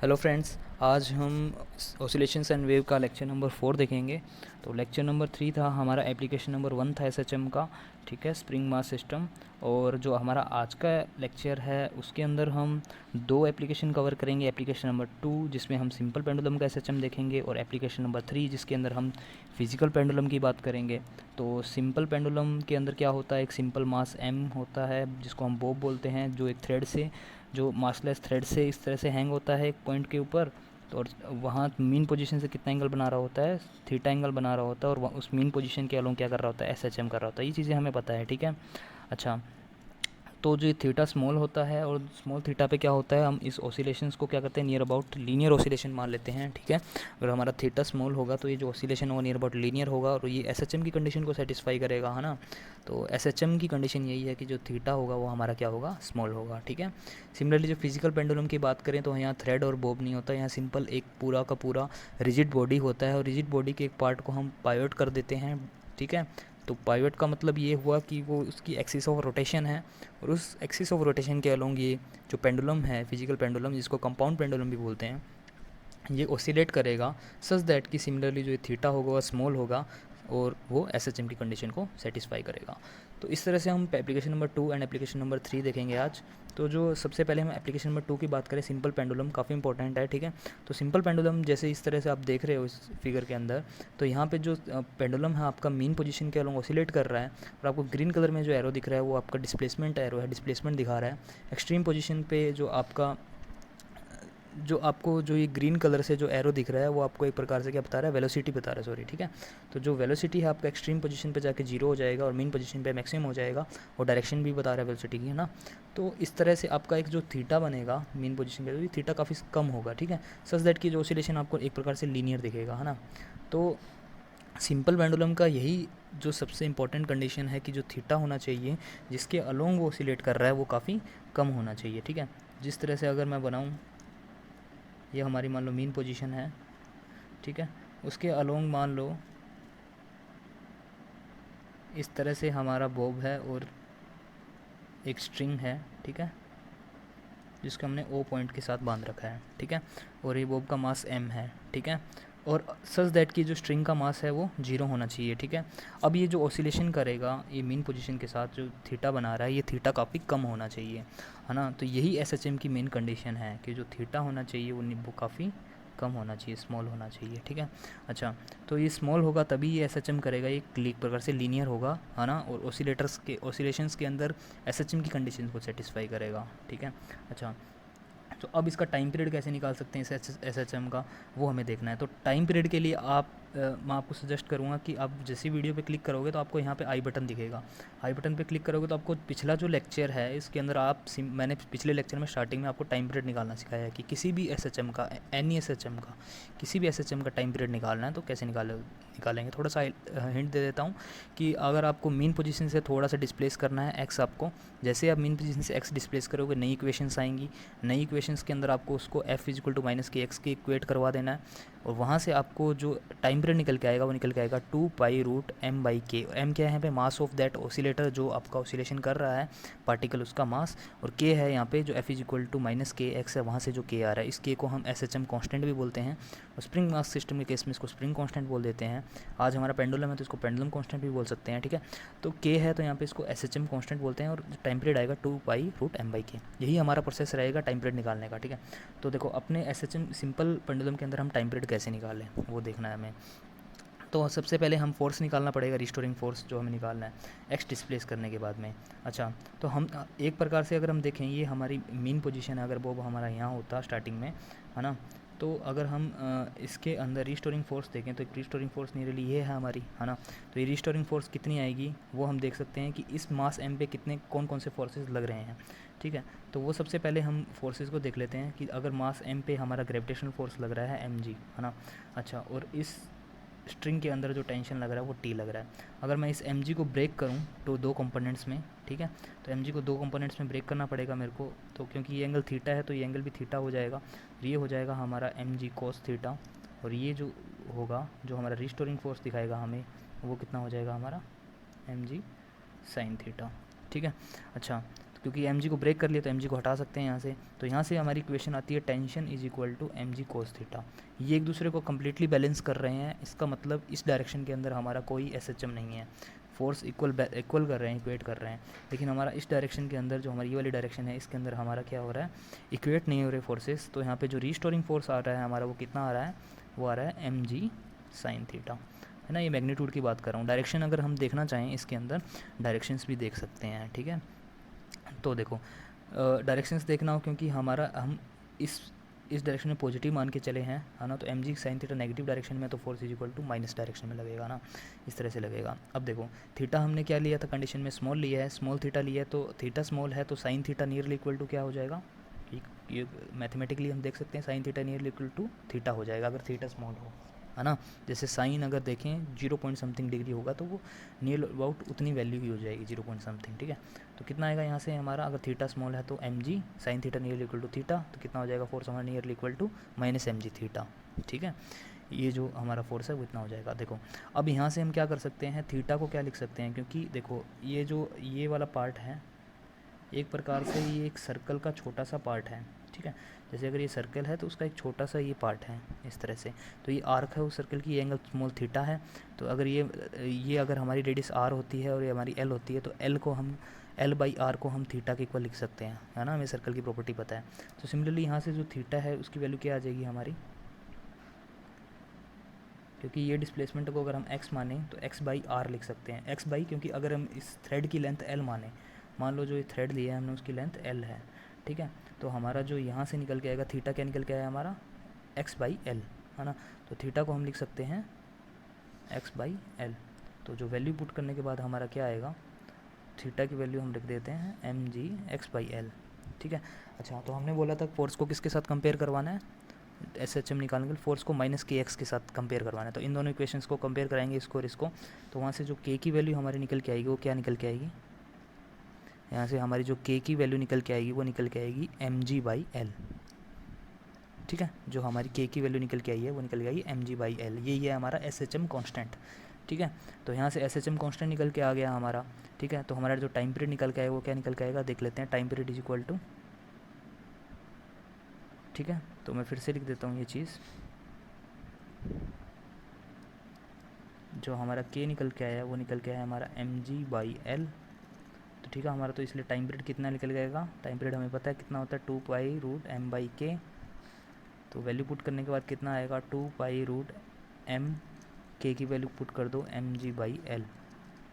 Hello friends, आज हम oscillations and wave का लेक्चर नंबर 4 देखेंगे। तो लेक्चर नंबर 3 था हमारा, एप्लीकेशन नंबर 1 था एसएचएम का, ठीक है, स्प्रिंग मास सिस्टम। और जो हमारा आज का लेक्चर है उसके अंदर हम दो एप्लीकेशन कवर करेंगे। एप्लीकेशन नंबर 2 जिसमें हम सिंपल पेंडुलम का एसएचएम देखेंगे, और एप्लीकेशन नंबर 3 जिसके अंदर हम फिजिकल पेंडुलम की बात करेंगे। तो सिंपल पेंडुलम के अंदर क्या होता है, एक सिंपल मास एम होता है जिसको हम बोब बोलते हैं, जो एक थ्रेड से, जो मासलेस थ्रेड से इस तरह से हैंग होता है एक पॉइंट के ऊपर। तो और वहाँ मीन पोजीशन से कितना एंगल बना रहा होता है, थीटा एंगल बना रहा होता है, और उस मीन पोजीशन के अलोंग क्या कर रहा होता है, एसएचएम कर रहा होता है। ये चीज़ें हमें पता है, ठीक है। अच्छा, तो जो थीटा स्मॉल होता है, और स्मॉल थीटा पे क्या होता है, हम इस ऑसिलेशंस को क्या करते हैं, नियर अबाउट लीनियर ऑसिलेशन मान लेते हैं, ठीक है। अगर हमारा थीटा स्मॉल होगा तो ये जो ऑसिलेशन होगा नियर अबाउट लीनियर होगा, और ये एसएचएम की कंडीशन को सेटिस्फाई करेगा, है ना। तो एसएचएम की कंडीशन यही है कि जो थीटा होगा वो हमारा क्या होगा, स्मॉल होगा, ठीक है। सिमिलरली जो फिजिकल पेंडुलम की बात करें तो यहाँ थ्रेड और बोब नहीं होता, यहाँ सिंपल एक पूरा का पूरा रिजिड बॉडी होता है, और रिजिड बॉडी के एक पार्ट को हम पाइवोट कर देते हैं, ठीक है। तो पाइवट का मतलब ये हुआ कि वो उसकी एक्सिस ऑफ रोटेशन है, और उस एक्सिस ऑफ रोटेशन के अलोंग ये जो पेंडुलम है, फिजिकल पेंडुलम जिसको कंपाउंड पेंडुलम भी बोलते हैं, ये ऑसिलेट करेगा सच दैट कि सिमिलरली जो ये थीटा होगा वह स्मॉल होगा, और वो एसएचएम की कंडीशन को सेटिस्फाई करेगा। तो इस तरह से हम application number 2 and application number 3 देखेंगे आज। तो जो सबसे पहले हम एप्लीकेशन नंबर 2 की बात करें, सिंपल पेंडुलम काफ़ी इंपॉर्टेंट है, ठीक है। तो सिंपल पेंडुलम जैसे इस तरह से आप देख रहे हो इस फिगर के अंदर, तो यहाँ पे जो पेंडुलम है आपका मीन पोजीशन के अलोंग ऑसिलेट कर रहा है, और आपको ग्रीन कलर में जो एरो दिख रहा है वो आपका डिस्प्लेसमेंट एरो है, डिस्प्लेसमेंट दिखा रहा है। एक्सट्रीम पोजीशन पे जो आपका, जो आपको जो ये ग्रीन कलर से जो एरो दिख रहा है वो आपको एक प्रकार से क्या बता रहा है, वेलोसिटी बता रहा है, सॉरी, ठीक है। तो जो वेलोसिटी है आपका एक्सट्रीम पोजीशन पे जाके जीरो हो जाएगा, और मीन पोजीशन पे मैक्सिमम हो जाएगा, और डायरेक्शन भी बता रहा है वेलोसिटी की, है ना। तो इस तरह से आपका एक जो थीटा बनेगा मीन पोजीशन पे, तो थीटा काफ़ी कम होगा, ठीक है, सच दैट की जो ऑसिलेशन आपको एक प्रकार से लीनियर दिखेगा, है ना। तो सिंपल पेंडुलम का यही जो सबसे इंपॉर्टेंट कंडीशन है कि जो थीटा होना चाहिए जिसके अलोंग वो ऑसिलेट कर रहा है वो काफ़ी कम होना चाहिए, ठीक है। जिस तरह से अगर मैं बनाऊँ, ये हमारी मान लो मीन पोजीशन है, ठीक है, उसके अलोंग मान लो इस तरह से हमारा बॉब है, और एक स्ट्रिंग है, ठीक है, जिसको हमने ओ पॉइंट के साथ बांध रखा है, ठीक है, और ये बॉब का मास एम है, ठीक है, और सच दैट की जो स्ट्रिंग का मास है वो जीरो होना चाहिए, ठीक है। अब ये जो ऑसिलेशन करेगा ये मीन पोजीशन के साथ जो थीटा बना रहा है, ये थीटा काफ़ी कम होना चाहिए, है ना। तो यही एसएचएम की मेन कंडीशन है कि जो थीटा होना चाहिए वो काफ़ी कम होना चाहिए, स्मॉल होना चाहिए, ठीक है। अच्छा, तो ये स्मॉल होगा तभी ये एसएचएम करेगा, ये एक प्रकार से लीनियर होगा, है ना, और ऑसिलेटर्स के ऑसिलेशंस के अंदर एसएचएम की कंडीशन को सेटिस्फाई करेगा, ठीक है। अच्छा, तो अब इसका टाइम पीरियड कैसे निकाल सकते हैं इस एसएचएम का, वो हमें देखना है। तो टाइम पीरियड के लिए मैं आपको सजेस्ट करूँगा कि आप जैसी वीडियो पे क्लिक करोगे तो आपको यहाँ पे आई बटन दिखेगा। आई बटन पे क्लिक करोगे तो आपको पिछला जो लेक्चर है इसके अंदर मैंने पिछले लेक्चर में स्टार्टिंग में आपको टाइम पीरियड निकालना सिखाया है कि किसी भी एसएचएम का, एनी एसएचएम का, किसी भी एसएचएम का टाइम पीरियड निकालना है तो कैसे निकालेंगे। थोड़ा सा हिंट दे देता हूँ कि अगर आपको मीन पोजीशन से थोड़ा सा डिस्प्लेस करना है एक्स, आपको जैसे आप मीन पोजीशन से एक्स डिस्प्लेस करोगे नई इक्वेशंस आएंगी। नई इक्वेशंस के अंदर आपको उसको f equal to minus k x के इक्वेट करवा देना है, और वहाँ से आपको जो टाइम पीरियड निकल के आएगा वो निकल के आएगा 2π√m/k। m क्या है यहाँ पे, मास ऑफ दैट ऑसिलेटर जो आपका ऑसिलेशन कर रहा है पार्टिकल, उसका मास, और k है यहाँ पे जो f equal to minus k x है, वहाँ से जो k आ रहा है, इस k को हम SHM कांस्टेंट भी बोलते हैं, और स्प्रिंग मास सिस्टम के केस में इसको स्प्रिंग कांस्टेंट बोल देते हैं। आज हमारा पेंडुलम है तो इसको पेंडुलम कांस्टेंट भी बोल सकते हैं, ठीक है। तो k है तो यहाँ पे इसको SHM कांस्टेंट बोलते हैं, और टाइम पीरियड आएगा 2π√m/k। यही हमारा प्रोसेस रहेगा टाइम पीरियड निकालने का, ठीक है। तो देखो अपने एसएचएम सिंपल पेंडुलम के अंदर हम टाइम पीरियड कैसे निकालें वो देखना है हमें। तो सबसे पहले हम फोर्स निकालना पड़ेगा, रिस्टोरिंग फोर्स जो हमें निकालना है एक्स डिस्प्लेस करने के बाद में। अच्छा, तो हम एक प्रकार से अगर हम देखें, ये हमारी मीन पोजीशन है, अगर वो हमारा यहाँ होता स्टार्टिंग में, है ना, तो अगर हम इसके अंदर रिस्टोरिंग फोर्स देखें तो एक रिस्टोरिंग फोर्स नियरली ये है हमारी, है ना। तो ये रिस्टोरिंग फोर्स कितनी आएगी वो हम देख सकते हैं कि इस मास एम पे कितने कौन कौन से फोर्सेस लग रहे हैं, ठीक है। तो वो सबसे पहले हम फोर्सेस को देख लेते हैं कि अगर मास एम पे हमारा ग्रेविटेशनल फोर्स लग रहा है mg, है ना। अच्छा, और इस स्ट्रिंग के अंदर जो टेंशन लग रहा है वो टी लग रहा है। अगर मैं इस mg को ब्रेक करूं तो दो कंपोनेंट्स में, ठीक है, तो mg को दो कंपोनेंट्स में ब्रेक करना पड़ेगा मेरे को, तो क्योंकि ये एंगल थीटा है तो ये एंगल भी थीटा हो जाएगा, ये हो जाएगा हमारा mg cos थीटा, और ये जो होगा जो हमारा रिस्टोरिंग फोर्स दिखाएगा हमें वो कितना हो जाएगा हमारा mg sin थीटा, ठीक है। अच्छा, क्योंकि एम जी को ब्रेक कर लिया तो एम जी को हटा सकते हैं यहाँ से। तो यहाँ से हमारी इक्वेशन आती है tension is equal to m g cos theta. ये एक दूसरे को कम्प्लीटली बैलेंस कर रहे हैं, इसका मतलब इस डायरेक्शन के अंदर हमारा कोई एस एच एम नहीं है, फोर्स इक्वल कर रहे हैं, इक्वेट कर रहे हैं। लेकिन हमारा इस डायरेक्शन के अंदर जो हमारी ये वाली डायरेक्शन है इसके अंदर हमारा क्या हो रहा है, इक्वेट नहीं हो रहे फोर्सेस। तो यहाँ पे जो रीस्टोरिंग फोर्स आ रहा है हमारा वो कितना आ रहा है, वो आ रहा है एम जी साइन थीटा, है ना। ये मैग्नीट्यूड की बात कर रहा हूँ। डायरेक्शन अगर हम देखना चाहें इसके अंदर डायरेक्शंस भी देख सकते हैं, ठीक है। तो देखो डायरेक्शंस देखना हो, क्योंकि हमारा हम इस डायरेक्शन में पॉजिटिव मान के चले हैं, है ना। तो m g sine theta negative direction में, तो force is equal to minus direction में लगेगा ना, इस तरह से लगेगा। अब देखो थीटा हमने क्या लिया था कंडीशन में, स्मॉल लिया है, स्मॉल थीटा लिया है, तो थीटा स्मॉल है तो sine theta nearly equal to क्या हो जाएगा, ये मैथमेटिकली हम देख सकते हैं sine theta nearly equal to theta हो जाएगा अगर थीटा स्मॉल हो, है ना। जैसे साइन अगर देखें 0 पॉइंट समथिंग डिग्री होगा तो वो नियर अबाउट उतनी वैल्यू ही हो जाएगी 0 पॉइंट समथिंग, ठीक है। तो कितना आएगा यहाँ से हमारा, अगर थीटा स्मॉल है तो m g sine theta nearly equal to theta, तो कितना हो जाएगा फोर्स हमारा nearly equal to minus m g theta, ठीक है। ये जो हमारा फोर्स है वो इतना हो जाएगा। देखो अब यहाँ से हम क्या कर सकते हैं, थीटा को क्या लिख सकते हैं, क्योंकि देखो ये जो ये वाला पार्ट है एक प्रकार से ये एक सर्कल का छोटा सा पार्ट है, ठीक है। जैसे अगर ये सर्कल है तो उसका एक छोटा सा ये पार्ट है इस तरह से, तो ये आर्क है उस सर्कल की, ये एंगल स्मॉल थीटा है। तो अगर ये अगर हमारी रेडियस आर होती है और ये हमारी एल होती है, तो एल को हम एल बाई आर को हम थीटा के इक्वल लिख सकते हैं, है ना। हमें सर्कल की प्रॉपर्टी पता है। तो सिमिलरली यहाँ से जो थीटा है उसकी वैल्यू क्या आ जाएगी हमारी, क्योंकि ये डिस्प्लेसमेंट को अगर हम x माने तो x बाई आर लिख सकते हैं, x बाई, क्योंकि अगर हम इस थ्रेड की लेंथ l माने, मान लो जो ये थ्रेड लिया है हमने उसकी लेंथ l है, ठीक है। तो हमारा जो यहाँ से निकल के आएगा थीटा क्या निकल के आया हमारा x बाई एल, है ना। तो थीटा को हम लिख सकते हैं x बाई एल। तो जो वैल्यू पुट करने के बाद हमारा क्या आएगा, थीटा की वैल्यू हम लिख देते हैं m g x by l, ठीक है। अच्छा तो हमने बोला था फोर्स को किसके साथ कंपेयर करवाना है, एस एच एम निकालने के लिए फोर्स को माइनस के एक्स के साथ कंपेयर करवाना है। तो इन दोनों इक्वेशंस को कंपेयर कराएंगे, इसको और इसको। तो वहाँ से जो के की वैल्यू हमारी निकल के आएगी वो क्या निकल के आएगी, यहाँ से हमारी जो के की वैल्यू निकल के आएगी वो निकल के आएगी एम जी बाई एल, ठीक है। जो हमारी के की वैल्यू निकल के आई है वो निकल के आएगी एम जी बाई एल, यही है हमारा एस एच एम कॉन्स्टेंट, ठीक है। तो यहाँ से एस एच एम कॉन्स्टेंट निकल के आ गया हमारा, ठीक है। तो हमारा जो टाइम पीरियड निकल के आएगा वो क्या निकल के आएगा, देख लेते हैं। Time period is equal to, ठीक है। तो मैं फिर से लिख देता हूँ ये चीज़, जो हमारा के निकल के आया वो निकल के आया हमारा एम जी बाई एल, तो ठीक है हमारा। तो इसलिए टाइम पीरियड कितना निकल जाएगा, टाइम पीरियड हमें पता है कितना होता है 2 पाई रूट एम बाई के। तो वैल्यू पुट करने के बाद कितना आएगा 2 पाई रूट एम, के की वैल्यू पुट कर दो एम जी बाई एल,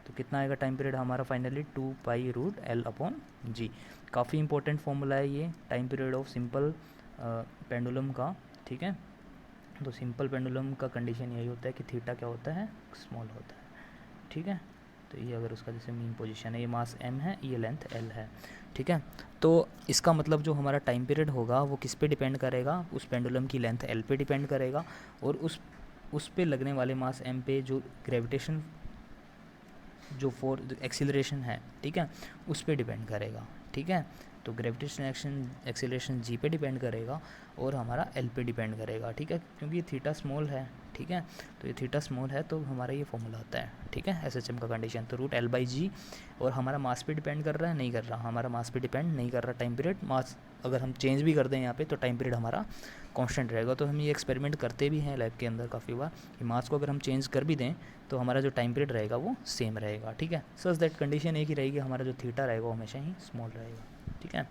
तो कितना आएगा टाइम पीरियड हमारा finally 2 pi root L upon g. काफ़ी इंपॉर्टेंट फॉर्मूला है ये time period of simple pendulum का, ठीक है। तो सिंपल पेंडुलम का कंडीशन यही होता है कि थीटा क्या होता है, स्मॉल होता है, ठीक है। तो ये अगर उसका जैसे मीन पोजीशन है, ये मास m है, ये लेंथ l है, ठीक है। तो इसका मतलब जो हमारा टाइम पीरियड होगा वो किस पे डिपेंड करेगा, उस पेंडुलम की लेंथ l पे डिपेंड करेगा, और उस पे लगने वाले मास m पे जो ग्रेविटेशन जो एक्सीलरेशन है, ठीक है, उस पे डिपेंड करेगा, ठीक है। तो ग्रेविटेशन एक्सीलरेशन जी पे डिपेंड करेगा और हमारा एल पे डिपेंड करेगा, ठीक है। क्योंकि ये थीटा स्मॉल है, ठीक है। तो ये थीटा स्मॉल है तो हमारा ये फॉर्मूला आता है, ठीक है, एस एच एम का कंडीशन। तो रूट एल बाई जी, और हमारा मास पे डिपेंड कर रहा है, नहीं कर रहा, हमारा मास पे डिपेंड नहीं कर रहा टाइम पीरियड। मास अगर हम चेंज भी कर दें यहाँ पे तो टाइम पीरियड हमारा कांस्टेंट रहेगा। तो हम ये एक्सपेरिमेंट करते भी हैं लैब के अंदर काफ़ी बार कि मास को अगर हम चेंज कर भी दें तो हमारा जो टाइम पीरियड रहेगा वो सेम रहेगा, ठीक है। सच दैट कंडीशन एक ही रहेगी, हमारा जो थीटा रहेगा वो हमेशा ही स्मॉल रहेगा, ठीक है।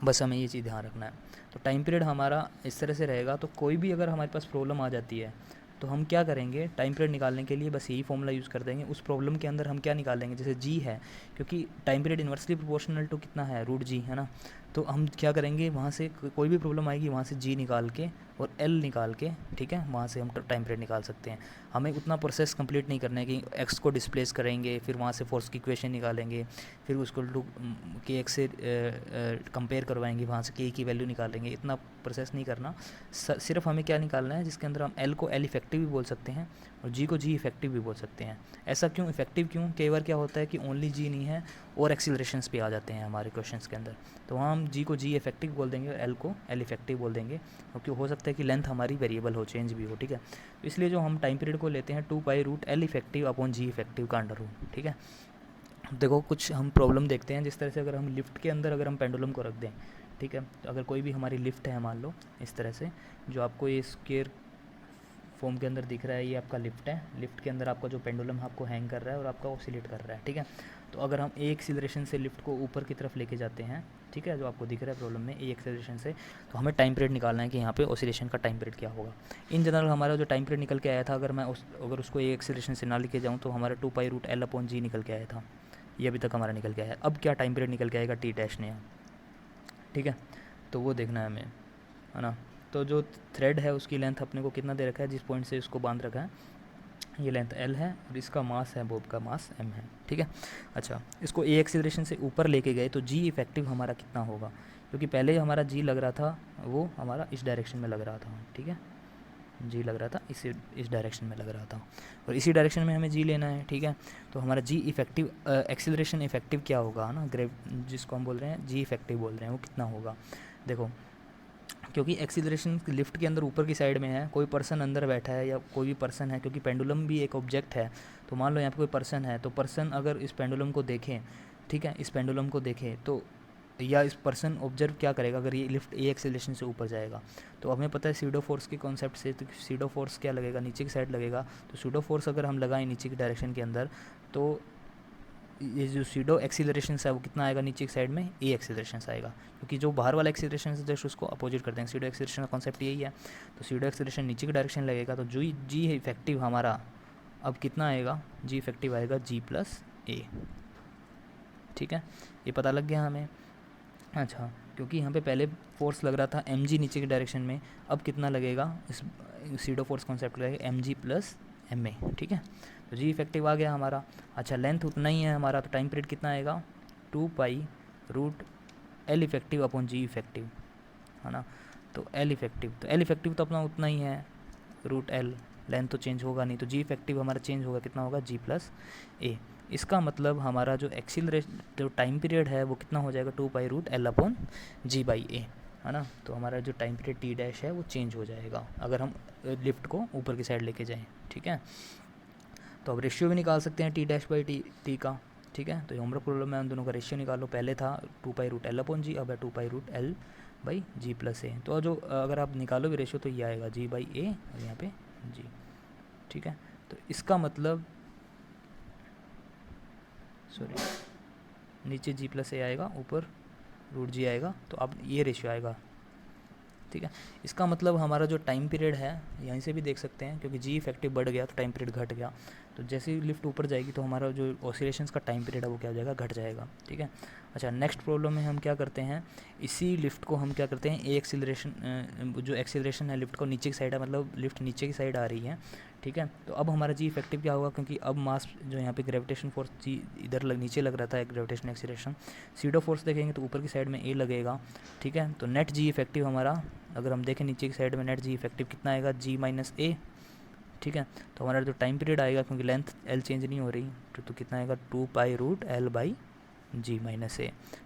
बस हमें ये चीज़ ध्यान रखना है। तो टाइम पीरियड हमारा इस तरह से रहेगा। तो कोई भी अगर हमारे पास प्रॉब्लम आ जाती है तो हम क्या करेंगे, टाइम पीरियड निकालने के लिए बस यही फॉर्मूला यूज़ कर देंगे। उस प्रॉब्लम के अंदर हम क्या निकालेंगे, जैसे जी है, क्योंकि time period inversely proportional to कितना है, रूट जी, है ना। तो हम क्या करेंगे, वहाँ से कोई भी प्रॉब्लम आएगी वहाँ से जी निकाल के और एल निकाल के, ठीक है, वहाँ से हम टाइम पीरियड निकाल सकते हैं। हमें उतना प्रोसेस कंप्लीट नहीं करना है कि एक्स को डिस्प्लेस करेंगे, फिर वहाँ से फोर्स की इक्वेशन निकालेंगे, फिर उसको के एक्स से कंपेयर करवाएंगे, वहाँ से के की वैल्यू निकालेंगे। इतना प्रोसेस नहीं करना। सिर्फ हमें क्या निकालना है, जिसके अंदर हम एल को एल इफेक्टिव भी बोल सकते हैं और जी को जी इफेक्टिव भी बोल सकते हैं। ऐसा क्यों इफेक्टिव क्यों, कई बार क्या होता है कि ओनली जी नहीं है और एक्सीलरेशंस पे आ जाते हैं हमारे क्वेश्चंस के अंदर, तो वहाँ हम जी को जी इफेक्टिव बोल देंगे और एल को एल इफेक्टिव बोल देंगे, क्योंकि हो सकता है कि लेंथ हमारी वेरिएबल हो, चेंज भी हो, ठीक है। तो इसलिए जो हम टाइम पीरियड को लेते हैं 2 pi root l effective upon g effective का अंडर रूट, ठीक है। देखो कुछ हम प्रॉब्लम देखते हैं, जिस तरह से अगर हम लिफ्ट के अंदर अगर हम पेंडुलम को रख दें, ठीक है, तो अगर कोई भी हमारी लिफ्ट है मान लो इस तरह से, जो आपको ये स्क्वायर फॉर्म के अंदर दिख रहा है, ये आपका लिफ्ट है, लिफ्ट के अंदर आपका जो पेंडुलम है आपको हैंग कर रहा है और आपका ऑसिलेट कर रहा है, ठीक है। तो अगर हम ए एक्सीलरेशन से लिफ्ट को ऊपर की तरफ लेके जाते हैं, ठीक है, जो आपको दिख रहा है प्रॉब्लम में ए एक्सीलरेशन से, तो हमें टाइम पीरियड निकालना है कि यहाँ पे ऑसिलेशन का टाइम पीरियड क्या होगा। इन जनरल हमारा जो टाइम पीरियड निकल के आया था, अगर मैं उसको ए एक्सीलरेशन से ना लिखे जाऊँ तो हमारा 2π√L/g निकल के आया था, ये अभी तक हमारा निकल के आया है। अब क्या टाइम पीरियड निकल के आएगा टी डैश ने, ठीक है, तो वो देखना है हमें, है ना। तो जो थ्रेड है उसकी लेंथ अपने को कितना दे रखा है, जिस पॉइंट से इसको बांध रखा है, ये लेंथ L है और इसका मास है, बॉब का मास M है, ठीक है। अच्छा, इसको ए एक्सीलरेशन से ऊपर लेके गए तो G इफेक्टिव हमारा कितना होगा, क्योंकि पहले हमारा G लग रहा था वो हमारा इस डायरेक्शन में लग रहा था, ठीक है, G लग रहा था इस डायरेक्शन में लग रहा था और इसी डायरेक्शन में हमें G लेना है, ठीक है। तो हमारा G इफेक्टिव एक्सीलरेशन इफेक्टिव क्या होगा ना, जिसको हम बोल रहे हैं G इफेक्टिव बोल रहे हैं, वो कितना होगा। देखो, क्योंकि एक्सीलरेशन लिफ्ट के अंदर ऊपर की साइड में है, कोई पर्सन अंदर बैठा है या कोई भी पर्सन है, क्योंकि पेंडुलम भी एक ऑब्जेक्ट है, तो मान लो यहाँ पे कोई पर्सन है, तो पर्सन अगर इस पेंडुलम को देखें, ठीक है, इस पेंडुलम को देखें तो, या इस पर्सन ऑब्जर्व क्या करेगा अगर ये लिफ्ट ए एक्सीलरेशन से ऊपर जाएगा, तो हमें पता है सीडो फोर्स के कॉन्सेप्ट से, तो सीडो फोर्स क्या लगेगा, नीचे की साइड लगेगा। तो सीडो फोर्स अगर हम लगाएं नीचे की डायरेक्शन के अंदर, तो ये जो सीडो एक्सीलरेशन है वो कितना आएगा, नीचे की साइड में ए एक्सीलरेशन आएगा, क्योंकि जो बाहर वाला एक्सीलरेशन है जस्ट उसको अपोजिट कर देंगे। सीडो एक्सीलरेशन का कॉन्सेप्ट यही है, तो सीडो एक्सीलरेशन नीचे की डायरेक्शन लगेगा, तो जो जी है इफेक्टिव हमारा अब कितना आएगा, जी इफेक्टिव आएगा G+A, ठीक है, ये पता लग गया हमें। अच्छा, क्योंकि यहाँ पे पहले फोर्स लग रहा था mg नीचे की डायरेक्शन में, अब कितना लगेगा, इस सीडो फोर्स कॉन्सेप्ट लगेगा mg+ma, ठीक है, तो जी इफेक्टिव आ गया हमारा। अच्छा, लेंथ उतना ही है हमारा, तो टाइम पीरियड कितना आएगा, 2π√L effective upon g effective, है ना। तो L इफेक्टिव तो अपना उतना ही है √L, लेंथ तो चेंज होगा नहीं, तो जी इफेक्टिव हमारा चेंज होगा, कितना होगा G+A। इसका मतलब हमारा जो एक्सीलरेशन जो टाइम पीरियड है वो कितना हो जाएगा, 2π√L/g/A, है ना। तो हमारा जो टाइम पीरियड टी डैश है वो चेंज हो जाएगा अगर हम लिफ्ट को ऊपर की साइड लेके जाएं, ठीक है। तो अब रेशियो भी निकाल सकते हैं टी डैश बाई टी का, ठीक है। तो होमवर्क प्रॉब्लम में उन दोनों का रेशियो निकालो, पहले था 2π√L/g, अब है 2π√L/g+A। तो जो अगर आप निकालो भी रेशियो तो ये आएगा G/A और यहाँ पे G, ठीक है। तो इसका मतलब नीचे G+A आएगा, ऊपर √G आएगा, तो अब ये रेशियो आएगा, ठीक है। इसका मतलब हमारा जो टाइम पीरियड है, यहीं से भी देख सकते हैं, क्योंकि जी इफेक्टिव बढ़ गया तो टाइम पीरियड घट गया, तो जैसे ही लिफ्ट ऊपर जाएगी तो हमारा जो ऑसिलेशंस का टाइम पीरियड है वो क्या हो जाएगा, घट जाएगा, ठीक है। अच्छा, नेक्स्ट प्रॉब्लम में हम क्या करते हैं, इसी लिफ्ट को हम क्या करते हैं, ए एक्सीलरेशन, जो एक्सीलरेशन है लिफ्ट को नीचे की साइड है, मतलब लिफ्ट नीचे की साइड आ रही है, ठीक है। तो अब हमारा जी इफेक्टिव क्या होगा, क्योंकि अब मास जो यहाँ पे ग्रेविटेशन फोर्स जी इधर नीचे लग रहा था, ग्रेविटेशन एक्सीलरेशन, सीडो फोर्स देखेंगे तो ऊपर की साइड में ए लगेगा, ठीक है। तो नेट जी इफेक्टिव हमारा अगर हम देखें नीचे की साइड में, नेट जी इफेक्टिव कितना आएगा, G-A, ठीक है। तो हमारा जो टाइम पीरियड आएगा, क्योंकि लेंथ L चेंज नहीं हो रही, तो कितना आएगा, 2π√L/G-A।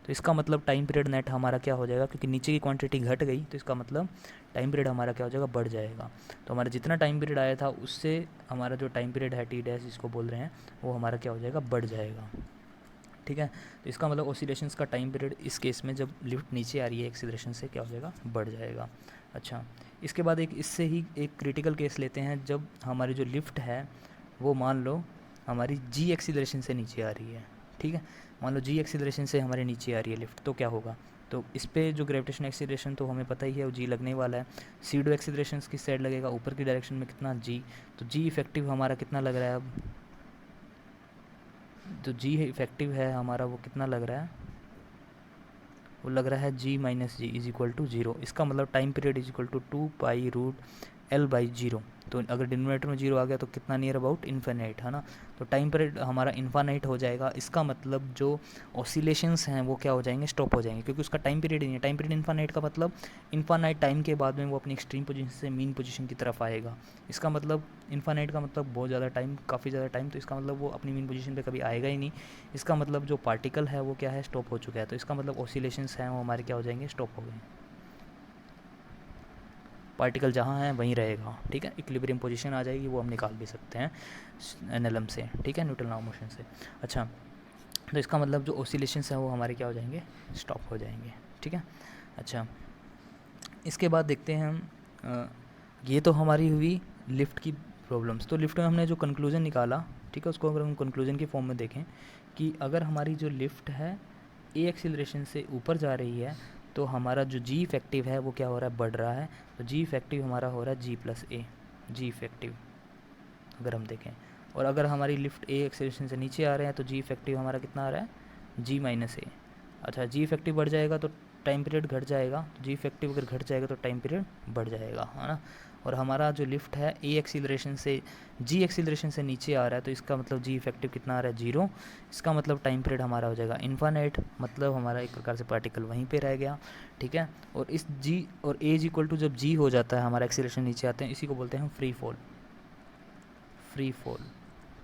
तो इसका मतलब टाइम पीरियड नेट हमारा क्या हो जाएगा, क्योंकि नीचे की क्वांटिटी घट गई, तो इसका मतलब टाइम पीरियड हमारा क्या हो जाएगा, बढ़ जाएगा। तो हमारा जितना टाइम पीरियड आया था उससे हमारा जो टाइम पीरियड है टी डैश जिसको बोल रहे हैं, वो हमारा क्या हो जाएगा, बढ़ जाएगा, ठीक है। तो इसका मतलब ऑसिलेशंस का टाइम पीरियड इस केस में जब लिफ्ट नीचे आ रही है एक्सीलरेशन से, क्या हो जाएगा, बढ़ जाएगा। अच्छा, इसके बाद एक इससे ही एक क्रिटिकल केस लेते हैं, जब हमारी जो लिफ्ट है वो मान लो हमारी जी एक्सीलरेशन से नीचे आ रही है, ठीक है। मान लो जी एक्सीलरेशन से हमारे नीचे आ रही है लिफ्ट, तो क्या होगा, तो इस पर जो ग्रेविटेशन एक्सीलरेशन तो हमें पता ही है वो जी लगने वाला है। सीडो एक्सीलरेशन किस साइड लगेगा, ऊपर की डायरेक्शन में, कितना, जी। तो जी इफेक्टिव हमारा कितना लग रहा है अब, तो जी इफेक्टिव है हमारा वो कितना लग रहा है, वो लग रहा है G-G=0। इसका मतलब टाइम पीरियड =2π√L/0। तो अगर डिनोमिनेटर में 0 आ गया तो कितना, नियर अबाउट इन्फिनिट, है ना। तो टाइम पीरियड हमारा इन्फिनिट हो जाएगा। इसका मतलब जो ऑसिलेशंस हैं वो क्या हो जाएंगे, स्टॉप हो जाएंगे, क्योंकि उसका टाइम पीरियड ही नहीं है। टाइम पीरियड इन्फिनिट का मतलब इन्फिनिट टाइम के बाद में वो अपनी एक्सट्रीम पोजीशन से मीन पोजीशन की तरफ आएगा। इसका मतलब इन्फिनिट का मतलब बहुत ज़्यादा टाइम, काफ़ी ज़्यादा टाइम, तो इसका मतलब वो अपनी मीन पोजीशन पे कभी आएगा ही नहीं। इसका मतलब जो पार्टिकल है वो क्या है, स्टॉप हो चुका है। तो इसका मतलब ऑसिलेशंस हैं वो हमारे क्या हो जाएंगे, स्टॉप हो गए। पार्टिकल जहाँ है वहीं रहेगा, ठीक है। इक्विलिब्रियम पोजीशन आ जाएगी, वो हम निकाल भी सकते हैं एनएलएम से, ठीक है, न्यूटन लॉ ऑफ मोशन से। अच्छा, तो इसका मतलब जो ऑसिलेशंस हैं वो हमारे क्या हो जाएंगे, स्टॉप हो जाएंगे, ठीक है। अच्छा, इसके बाद देखते हैं हम ये तो हमारी हुई लिफ्ट की प्रॉब्लम्स। तो लिफ्ट में हमने जो कंक्लूजन निकाला, ठीक है, उसको अगर हम कंक्लूजन की फॉर्म में देखें कि अगर हमारी जो लिफ्ट है ए एक्सीलरेशन से ऊपर जा रही है तो हमारा जो जी इफेक्टिव है वो क्या हो रहा है, बढ़ रहा है। तो जी इफेक्टिव हमारा हो रहा है जी प्लस ए, जी इफेक्टिव अगर हम देखें। और अगर हमारी लिफ्ट ए एक्सीलरेशन से नीचे आ रहे हैं तो जी इफेक्टिव हमारा कितना आ रहा है, जी माइनस ए। अच्छा, जी इफेक्टिव बढ़ जाएगा तो टाइम पीरियड घट जाएगा, जी इफेक्टिव अगर घट जाएगा तो टाइम पीरियड बढ़ जाएगा, है ना। और हमारा जो लिफ्ट है ए एक्सीलरेशन से जी एक्सीलरेशन से नीचे आ रहा है तो इसका मतलब जी इफेक्टिव कितना आ रहा है, 0। इसका मतलब टाइम पीरियड हमारा हो जाएगा इन्फानाइट, मतलब हमारा एक प्रकार से पार्टिकल वहीं पे रह गया, ठीक है। और इस जी और ए इज इक्वल टू जब जी हो जाता है हमारा एक्सीलरेशन नीचे आते हैं, इसी को बोलते हैं हम फ्री फॉल, फ्री फॉल,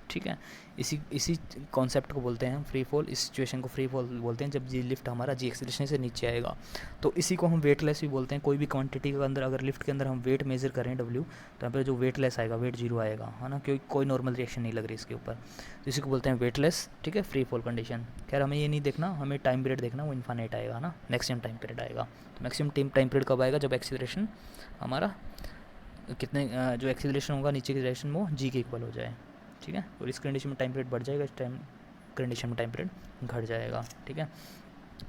ठीक है। इसी कॉन्सेप्ट को बोलते हैं हम फ्री फॉल, इस सिचुएशन को फ्री फॉल बोलते हैं जब जी लिफ्ट हमारा जी एक्सीलरेशन से नीचे आएगा। तो इसी को हम वेटलेस भी बोलते हैं। कोई भी क्वांटिटी के अंदर अगर लिफ्ट के अंदर हम वेट मेजर करें डब्ल्यू, तो यहाँ पे जो वेटलेस आएगा, वेट 0 आएगा, है ना, क्योंकि कोई नॉर्मल रिएक्शन नहीं लग रही इसके ऊपर। तो इसी को बोलते हैं वेटलेस, ठीक है, फ्री फॉल कंडीशन। खैर हमें ये नहीं देखना, हमें टाइम पीरियड देखना, वो इन्फानाइट आएगा ना, मैक्सिमम टाइम पीरियड आएगा। तो मैक्सिमम टाइम पीरियड कब आएगा, जब एक्सीलरेशन हमारा कितने जो एक्सीलरेशन होगा नीचे की डायरेक्शन में वो जी के इक्वल हो जाए, ठीक है। और इस कंडीशन में टाइम पीरियड बढ़ जाएगा, इस टाइम कंडीशन में टाइम पीरियड घट जाएगा, ठीक है।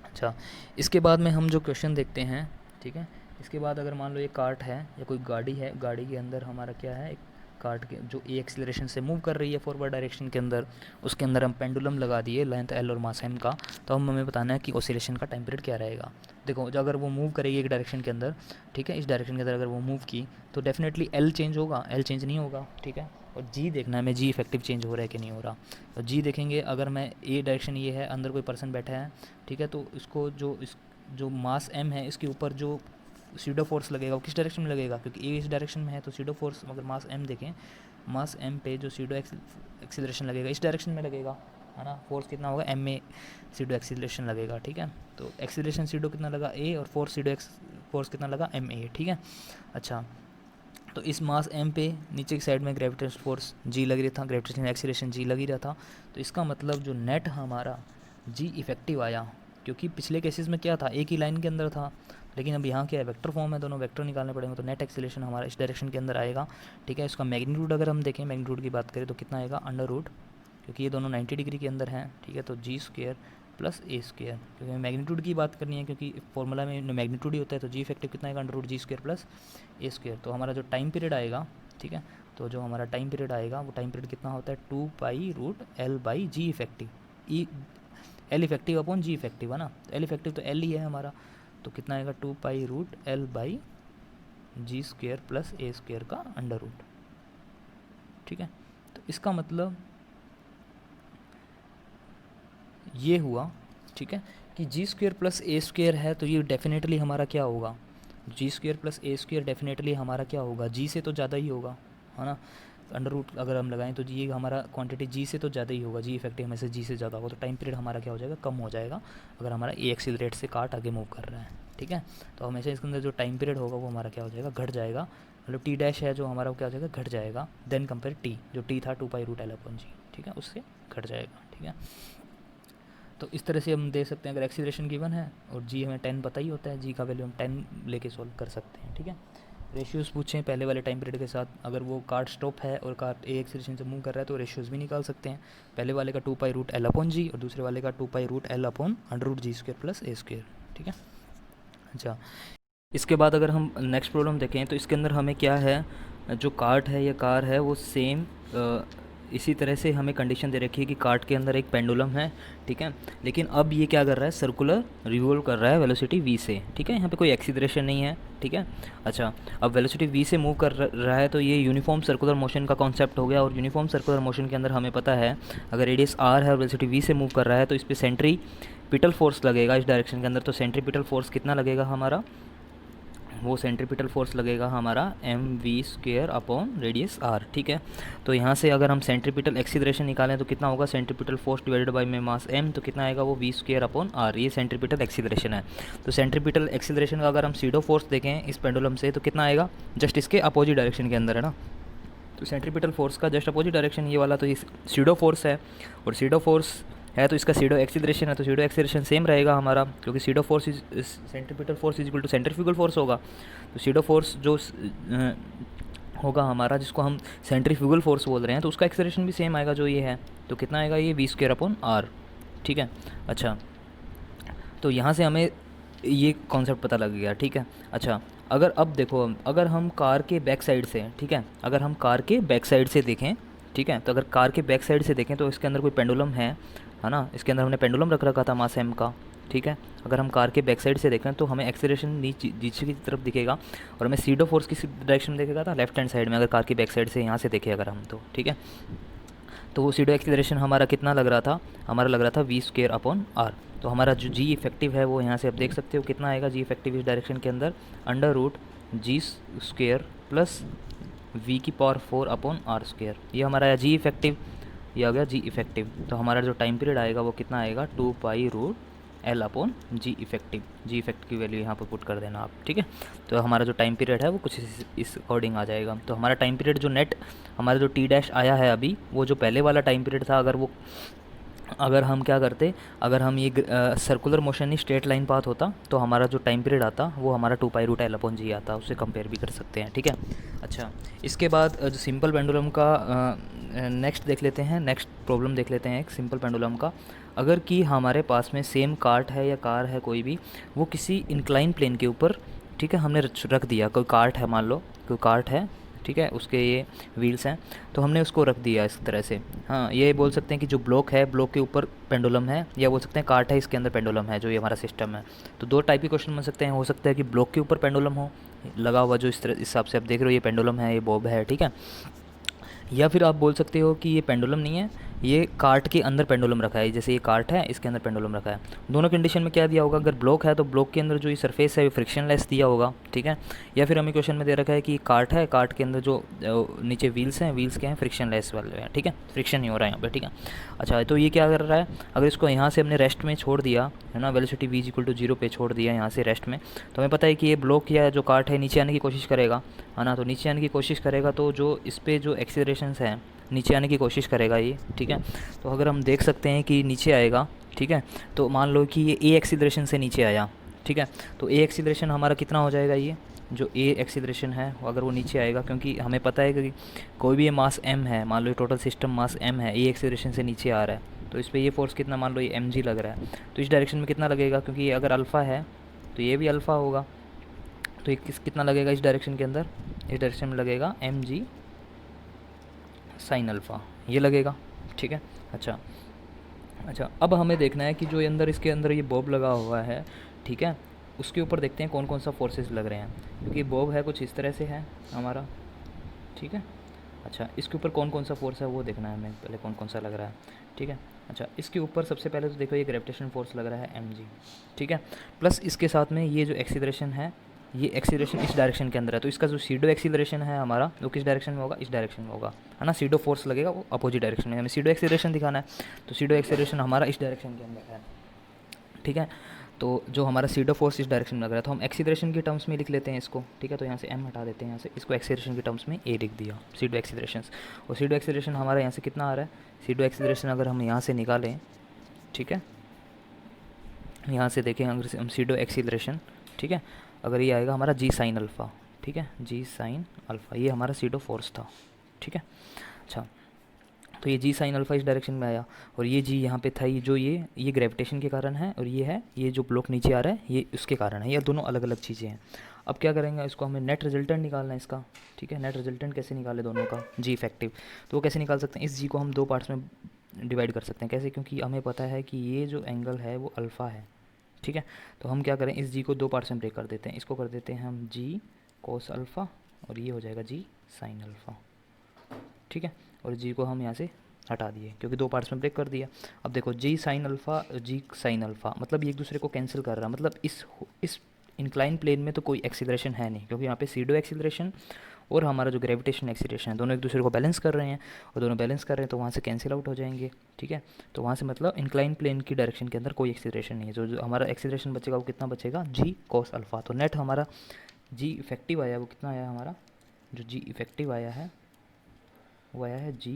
अच्छा, इसके बाद में हम जो क्वेश्चन देखते हैं, ठीक है, इसके बाद अगर मान लो ये कार्ट है या कोई गाड़ी है, गाड़ी के अंदर हमारा क्या है, एक कार्ट के जो ए एक्सीलरेशन से मूव कर रही है फॉरवर्ड डायरेक्शन के अंदर, उसके अंदर हम पेंडुलम लगा दिए लेंथ एल और मास एम का। तो हमें बताना है कि ऑसिलेशन का टाइम पीरियड क्या रहेगा। देखो, जो अगर वो मूव करेगी एक डायरेक्शन के अंदर, ठीक है, इस डायरेक्शन के अंदर अगर वो मूव की तो डेफिनेटली एल चेंज होगा, एल चेंज नहीं होगा, ठीक है। और जी देखना है हमें, जी इफेक्टिव चेंज हो रहा है कि नहीं हो रहा। तो जी देखेंगे, अगर मैं ए डायरेक्शन ये है, अंदर कोई पर्सन बैठा है, ठीक है, तो इसको जो मास एम है इसके ऊपर जो सीडो फोर्स लगेगा वो किस डायरेक्शन में लगेगा, क्योंकि ए इस डायरेक्शन में है तो सीडो फोर्स, अगर मास एम देखें, मास एम पे जो सीडो एक्सीलरेशन लगेगा इस डायरेक्शन में लगेगा, है ना। फोर्स कितना होगा, एम में सीडो एक्सीलरेशन लगेगा, ठीक है। तो एक्सीलरेशन सीडो कितना लगा, ए, और फोर्स कितना लगा, एम ए, ठीक है। अच्छा, तो इस मास एम पे नीचे की साइड में ग्रेविटेशनल फोर्स जी लग रहा था, ग्रेविटेशनल एक्सीलरेशन जी लग ही रहा था। तो इसका मतलब जो नेट हमारा जी इफेक्टिव आया, क्योंकि पिछले केसेस में क्या था, एक ही लाइन के अंदर था, लेकिन अब यहाँ क्या है, वेक्टर फॉर्म है, दोनों वेक्टर निकालने पड़ेंगे। तो नेट एक्सीलरेशन हमारा इस डायरेक्शन के अंदर आएगा, ठीक है। इसका मैग्नीट्यूड अगर हम देखें, मैग्नीट्यूड की बात करें तो कितना आएगा, अंडर रूट, क्योंकि ये दोनों 90 डिग्री के अंदर हैं, ठीक है। तो जी स्क्वायर प्लस ए स्क्वायर, क्योंकि मैग्नीट्यूड की बात करनी है, क्योंकि फॉर्मूला में मैग्नीट्यूड ही होता है। तो जी इफेक्टिव कितना आएगा, under root g square plus a square. तो हमारा जो टाइम पीरियड आएगा, ठीक है, तो जो हमारा टाइम पीरियड आएगा वो टाइम पीरियड कितना होता है, 2 pi root l by g effective, e l effective upon g effective, है ना। एल इफेक्टिव तो एल ही है हमारा, तो कितना आएगा, 2 pi root l by g square plus a square का अंडर रूट, ठीक है। तो इसका मतलब ये हुआ, ठीक है, कि जी स्क्वायर प्लस ए स्क्वायर है तो ये डेफिनेटली हमारा क्या होगा, जी square plus a square definitely हमारा क्या होगा, जी से तो ज़्यादा ही होगा, है ना। अंडर रूट अगर हम लगाएं तो जी हमारा क्वांटिटी जी से तो ज़्यादा ही होगा, जी इफेक्टिव हमें से जी से ज़्यादा होगा। तो टाइम पीरियड हमारा क्या हो जाएगा, कम हो जाएगा, अगर हमारा ए एक्सीलरेट से कार्ट आगे मूव कर रहा है, ठीक है। तो हमेशा इसके अंदर जो टाइम पीरियड होगा वो हमारा क्या हो जाएगा, घट जाएगा, मतलब टी डैश है जो हमारा वो क्या हो जाएगा, घट जाएगा। देन कंपेयर टी, जो टी था 2 पाई रूट एल अपॉन जी, ठीक है, उससे घट जाएगा, ठीक है। तो इस तरह से हम दे सकते हैं, अगर एक्सीलरेशन गिवन है और जी हमें 10 पता ही होता है, जी का वैल्यू हम 10 लेके सॉल्व कर सकते हैं, ठीक है। रेशियोज़ पूछें पहले वाले टाइम पीरियड के साथ, अगर वो कार्ट स्टॉप है और कार्ट ए एक्सीलरेशन से मूव कर रहा है तो रेशियोज़ भी निकाल सकते हैं। पहले वाले का 2 pi root L upon g और दूसरे वाले का 2 pi root L upon under root g square plus a square, ठीक है। अच्छा, इसके बाद अगर हम नेक्स्ट प्रॉब्लम देखें तो इसके अंदर हमें क्या है, जो कार्ट है या कार है वो सेम इसी तरह से हमें कंडीशन दे रखी है कि कार्ट के अंदर एक पेंडुलम है, ठीक है। लेकिन अब ये क्या कर रहा है, सर्कुलर रिवॉल्व कर रहा है वेलोसिटी v से, ठीक है। यहाँ पे कोई एक्सीलरेशन नहीं है, ठीक है। अच्छा, अब वेलोसिटी v से मूव कर रहा है तो ये यूनिफॉर्म सर्कुलर मोशन का कॉन्सेप्ट हो गया। और यूनिफॉर्म सर्कुलर मोशन के अंदर हमें पता है, अगर रेडियस r है और वेलोसिटी v से मूव कर रहा है तो इस पर सेंट्रीपिटल फोर्स लगेगा इस डायरेक्शन के अंदर। तो सेंट्रीपिटल फोर्स कितना लगेगा हमारा, वो सेंट्रीपिटल फोर्स लगेगा हमारा m v square upon radius r, ठीक है। तो यहाँ से अगर हम सेंट्रीपिटल एक्सीलरेशन निकालें तो कितना होगा, सेंट्रीपिटल फोर्स डिवाइडेड बाय में मास एम, तो कितना आएगा वो वी स्क्वेयर अपॉन आर, ये सेंट्रीपिटल एक्सीलरेशन है। तो सेंट्रीपिटल एक्सीलरेशन का अगर हम सीडो फोर्स देखें इस पेंडुलम से तो कितना आएगा, जस्ट इसके अपोजिट डायरेक्शन के अंदर, है ना। तो सेंट्रीपिटल फोर्स का जस्ट अपोजिट डायरेक्शन ये वाला, तो ये सीडो फोर्स है। और सीडो फोर्स है तो इसका सीडो एक्सीलरेशन है, तो सीडो एक्सीलरेशन सेम रहेगा हमारा, क्योंकि pseudo force is centripetal force is equal to centrifugal force होगा। तो सीडो फोर्स जो होगा हमारा, जिसको हम सेंट्रीफ्यूगल फोर्स बोल रहे हैं, तो उसका एक्सीलरेशन भी सेम आएगा जो ये है। तो कितना आएगा ये v²/r, ठीक है। अच्छा, तो यहाँ से हमें ये कॉन्सेप्ट पता लग गया, ठीक है। अच्छा, अगर अब देखो, अगर हम कार के बैक साइड से, ठीक है, अगर हम कार के बैक साइड से देखें, ठीक है, तो अगर कार के बैक साइड से देखें तो इसके अंदर कोई पेंडुलम है ना, इसके अंदर हमने पेंडुलम रख रखा था मास m का, ठीक है। अगर हम कार के बैक साइड से देखें तो हमें एक्सीलरेशन नीचे की तरफ दिखेगा, और हमें सीडो फोर्स किस डायरेक्शन में दिखेगा था, लेफ्ट हैंड साइड में, अगर कार की बैक साइड से यहाँ से देखें अगर हम, तो ठीक है। तो वो सीडो एक्सीलरेशन हमारा कितना लग रहा था, हमारा लग रहा था v²/r। तो हमारा जो जी इफेक्टिव है वो यहाँ से आप देख सकते हो कितना आएगा जी इफेक्टिव इस डायरेक्शन के अंदर, √g² प्लस v⁴/r²। ये हमारा आया जी इफेक्टिव, ये आ गया जी इफेक्टिव। तो हमारा जो टाइम पीरियड आएगा वो कितना आएगा, 2π√L/g इफेक्टिव। जी इफेक्टिव की वैल्यू यहाँ पर पुट कर देना आप, ठीक है। तो हमारा जो टाइम पीरियड है वो कुछ इस अकॉर्डिंग आ जाएगा। तो हमारा टाइम पीरियड जो नेट हमारा जो t' आया है अभी, वो जो पहले वाला टाइम पीरियड था, अगर हम क्या करते, अगर हम ये सर्कुलर मोशन ही स्ट्रेट लाइन पाथ होता तो हमारा जो टाइम पीरियड आता वो हमारा 2π√L/g आता, उससे कंपेयर भी कर सकते हैं, ठीक है। अच्छा, इसके बाद जो सिंपल पेंडुलम का नेक्स्ट देख लेते हैं, नेक्स्ट प्रॉब्लम देख लेते हैं एक सिंपल पेंडुलम का। अगर कि हमारे पास में सेम कार्ट है या कार है कोई भी, वो किसी इंक्लाइन प्लेन के ऊपर, ठीक है, हमने रख दिया, कोई कार्ट है, मान लो कोई कार्ट है, ठीक है, उसके ये व्हील्स हैं, तो हमने उसको रख दिया इस तरह से। हाँ, ये बोल सकते हैं कि जो ब्लॉक है, ब्लॉक के ऊपर पेंडुलम है, या बोल सकते हैं कार्ट है, इसके अंदर पेंडुलम है, जो ये हमारा सिस्टम है। तो दो टाइप के क्वेश्चन बन सकते हैं, हो सकता है कि ब्लॉक के ऊपर पेंडुलम हो लगा हुआ, जो इस तरह, इस हिसाब से आप देख रहे हो ये पेंडुलम है, ये बॉब है, ठीक है। या फिर आप बोल सकते हो कि ये पेंडुलम नहीं है, ये कार्ट के अंदर पेंडुलम रखा है, जैसे ये कार्ट है, इसके अंदर पेंडुलम रखा है। दोनों कंडीशन में क्या दिया होगा, अगर ब्लॉक है तो ब्लॉक के अंदर जो ये सरफेस है वो फ्रिक्शनलेस दिया होगा, ठीक है। या फिर हमें क्वेश्चन में दे रखा है कि कार्ट है, कार्ट के अंदर जो नीचे व्हील्स हैं, व्हील्स के हैं फ्रिक्शनलेस वाले हैं, ठीक है, फ्रिक्शन नहीं हो रहा है यहाँ पर, ठीक है। अच्छा, तो ये क्या कर रहा है, अगर इसको यहाँ से हमने रेस्ट में छोड़ दिया है ना, वेलोसिटी v=0 पे छोड़ दिया यहाँ से रेस्ट में, तो हमें पता है कि ये ब्लॉक या जो कार्ट है नीचे आने की कोशिश करेगा, है ना। तो नीचे आने की कोशिश करेगा तो जो इस पर जो एक्सीलरेशंस हैं नीचे आने की कोशिश करेगा ये, ठीक है। तो अगर हम देख सकते हैं कि नीचे आएगा, ठीक है, तो मान लो कि ये ए एक्सीलरेशन से नीचे आया, ठीक है, तो ए एक्सीलरेशन हमारा कितना हो जाएगा, ये जो ए एक्सीलरेशन है अगर वो नीचे आएगा, क्योंकि हमें पता है कि कोई भी ये मास m है, मान लो ये टोटल सिस्टम मास m है, ए एक्सीलरेशन से नीचे आ रहा है, तो इस पर ये फोर्स कितना, मान लो ये mg लग रहा है, तो इस डायरेक्शन में कितना लगेगा, क्योंकि ये अगर अल्फ़ा है तो ये भी अल्फ़ा होगा, तो ये कितना लगेगा इस डायरेक्शन के अंदर, इस डायरेक्शन में लगेगा mg sin अल्फ़ा, ये लगेगा, ठीक है। अच्छा, अब हमें देखना है कि जो अंदर इसके अंदर ये बॉब लगा हुआ है, ठीक है, उसके ऊपर देखते हैं कौन कौन सा फोर्सेस लग रहे हैं, क्योंकि बॉब है कुछ इस तरह से है हमारा, ठीक है। अच्छा, इसके ऊपर कौन कौन सा फोर्स है वो देखना है हमें पहले, कौन कौन सा लग रहा है, ठीक है। अच्छा, इसके ऊपर सबसे पहले तो देखो ये ग्रेविटेशन फोर्स लग रहा है mg, ठीक है, प्लस इसके साथ में ये जो एक्सीलरेशन है, ये एक्सीलरेशन इस डायरेक्शन के अंदर है, तो इसका जो सीडो एक्सीलरेशन है हमारा वो किस डायरेक्शन में होगा, इस डायरेक्शन में होगा, है ना। सीडो फोर्स लगेगा वो अपोजिट डायरेक्शन में, हमें सीडो एक्सीलरेशन दिखाना है, तो सीडो एक्सीलरेशन हमारा इस डायरेक्शन के अंदर है, ठीक है। तो जो हमारा सीडो फोर्स इस डायरेक्शन में लग रहा है, तो हम एक्सीलरेशन की टर्म्स में लिख लेते हैं इसको, ठीक है। तो यहाँ से m हटा देते हैं, यहाँ से इसको एक्सीलरेशन की टर्म्स में a लिख दिया, सीडो एक्सीलरेशन। और सीडो एक्सीलरेशन हमारा यहाँ से कितना आ रहा है, सीडो एक्सीलरेशन अगर हम यहाँ से निकालें, ठीक है, यहाँ से देखें अगर हम सीडो एक्सीलरेशन, ठीक है, अगर ये आएगा हमारा g sin अल्फ़ा, ठीक है, g sin अल्फ़ा, ये हमारा सीडो फोर्स था, ठीक है। अच्छा, तो ये g sin अल्फ़ा इस डायरेक्शन में आया, और ये g यहाँ पे था, ये जो ये ग्रेविटेशन के कारण है, और ये है ये जो ब्लॉक नीचे आ रहा है ये उसके कारण है, ये दोनों अलग अलग चीज़ें हैं। अब क्या करेंगे, इसको हमें नेट रिजल्टेंट निकालना है इसका, ठीक है। नेट रिजल्टेंट कैसे निकाले दोनों का, जी इफेक्टिव, तो वो कैसे निकाल सकते हैं, इस जी को हम दो पार्ट्स में डिवाइड कर सकते हैं, कैसे, क्योंकि हमें पता है कि ये जो एंगल है वो अल्फ़ा है, ठीक है। तो हम क्या करें, इस जी को दो पार्ट्स में ब्रेक कर देते हैं, इसको कर देते हैं हम जी कोस अल्फ़ा, और ये हो जाएगा जी साइन अल्फ़ा, ठीक है। और जी को हम यहाँ से हटा दिए क्योंकि दो पार्ट्स में ब्रेक कर दिया। अब देखो जी साइन अल्फ़ा, जी साइन अल्फ़ा, मतलब ये एक दूसरे को कैंसिल कर रहा है, मतलब इस इंक्लाइन प्लेन में तो कोई एक्सीलरेशन है नहीं, क्योंकि यहाँ पे सीडो एक्सीलरेशन और हमारा जो ग्रेविटेशन एक्सीलरेशन है दोनों एक दूसरे को बैलेंस कर रहे हैं, और दोनों बैलेंस कर रहे हैं तो वहाँ से कैंसिल आउट हो जाएंगे, ठीक है। तो वहाँ से मतलब इंक्लाइन प्लेन की डायरेक्शन के अंदर कोई एक्सीलरेशन नहीं है, जो हमारा एक्सीलरेशन बचेगा वो कितना बचेगा, जी कॉस अल्फ़ा। तो नेट हमारा जी इफेक्टिव आया वो कितना आया, हमारा जो जी इफेक्टिव आया है वो आया है जी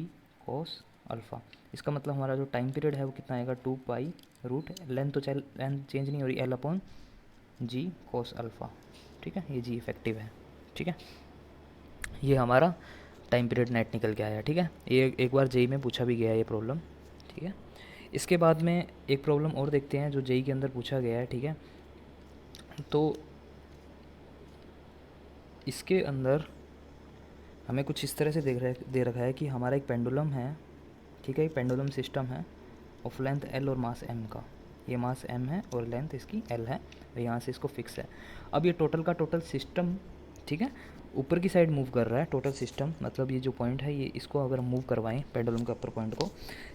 कॉस अल्फ़ा। इसका मतलब हमारा जो टाइम पीरियड है वो कितना आएगा, 2 पाई रूट, लेंथ तो चाहे लेंथ चेंज नहीं हो रही, एल अपॉन जी कोस अल्फ़ा, ठीक है, ये जी इफेक्टिव है, ठीक है। ये हमारा टाइम पीरियड नेट निकल के आया, ठीक है। ये एक बार जेई में पूछा भी गया है ये प्रॉब्लम, ठीक है। इसके बाद में एक प्रॉब्लम और देखते हैं जो जेई के अंदर पूछा गया है, ठीक है। तो इसके अंदर हमें कुछ इस तरह से दे रखा है कि हमारा एक पेंडुलम है, ठीक है, एक पेंडुलम सिस्टम है ऑफ लेंथ एल और मास एम का। ये मास एम है और लेंथ इसकी एल है, और यहाँ से इसको फिक्स है। अब ये टोटल का टोटल सिस्टम, ठीक है, ऊपर की साइड मूव कर रहा है टोटल सिस्टम, मतलब ये जो पॉइंट है, ये इसको अगर मूव करवाएं पेंडुलम के अपर पॉइंट को,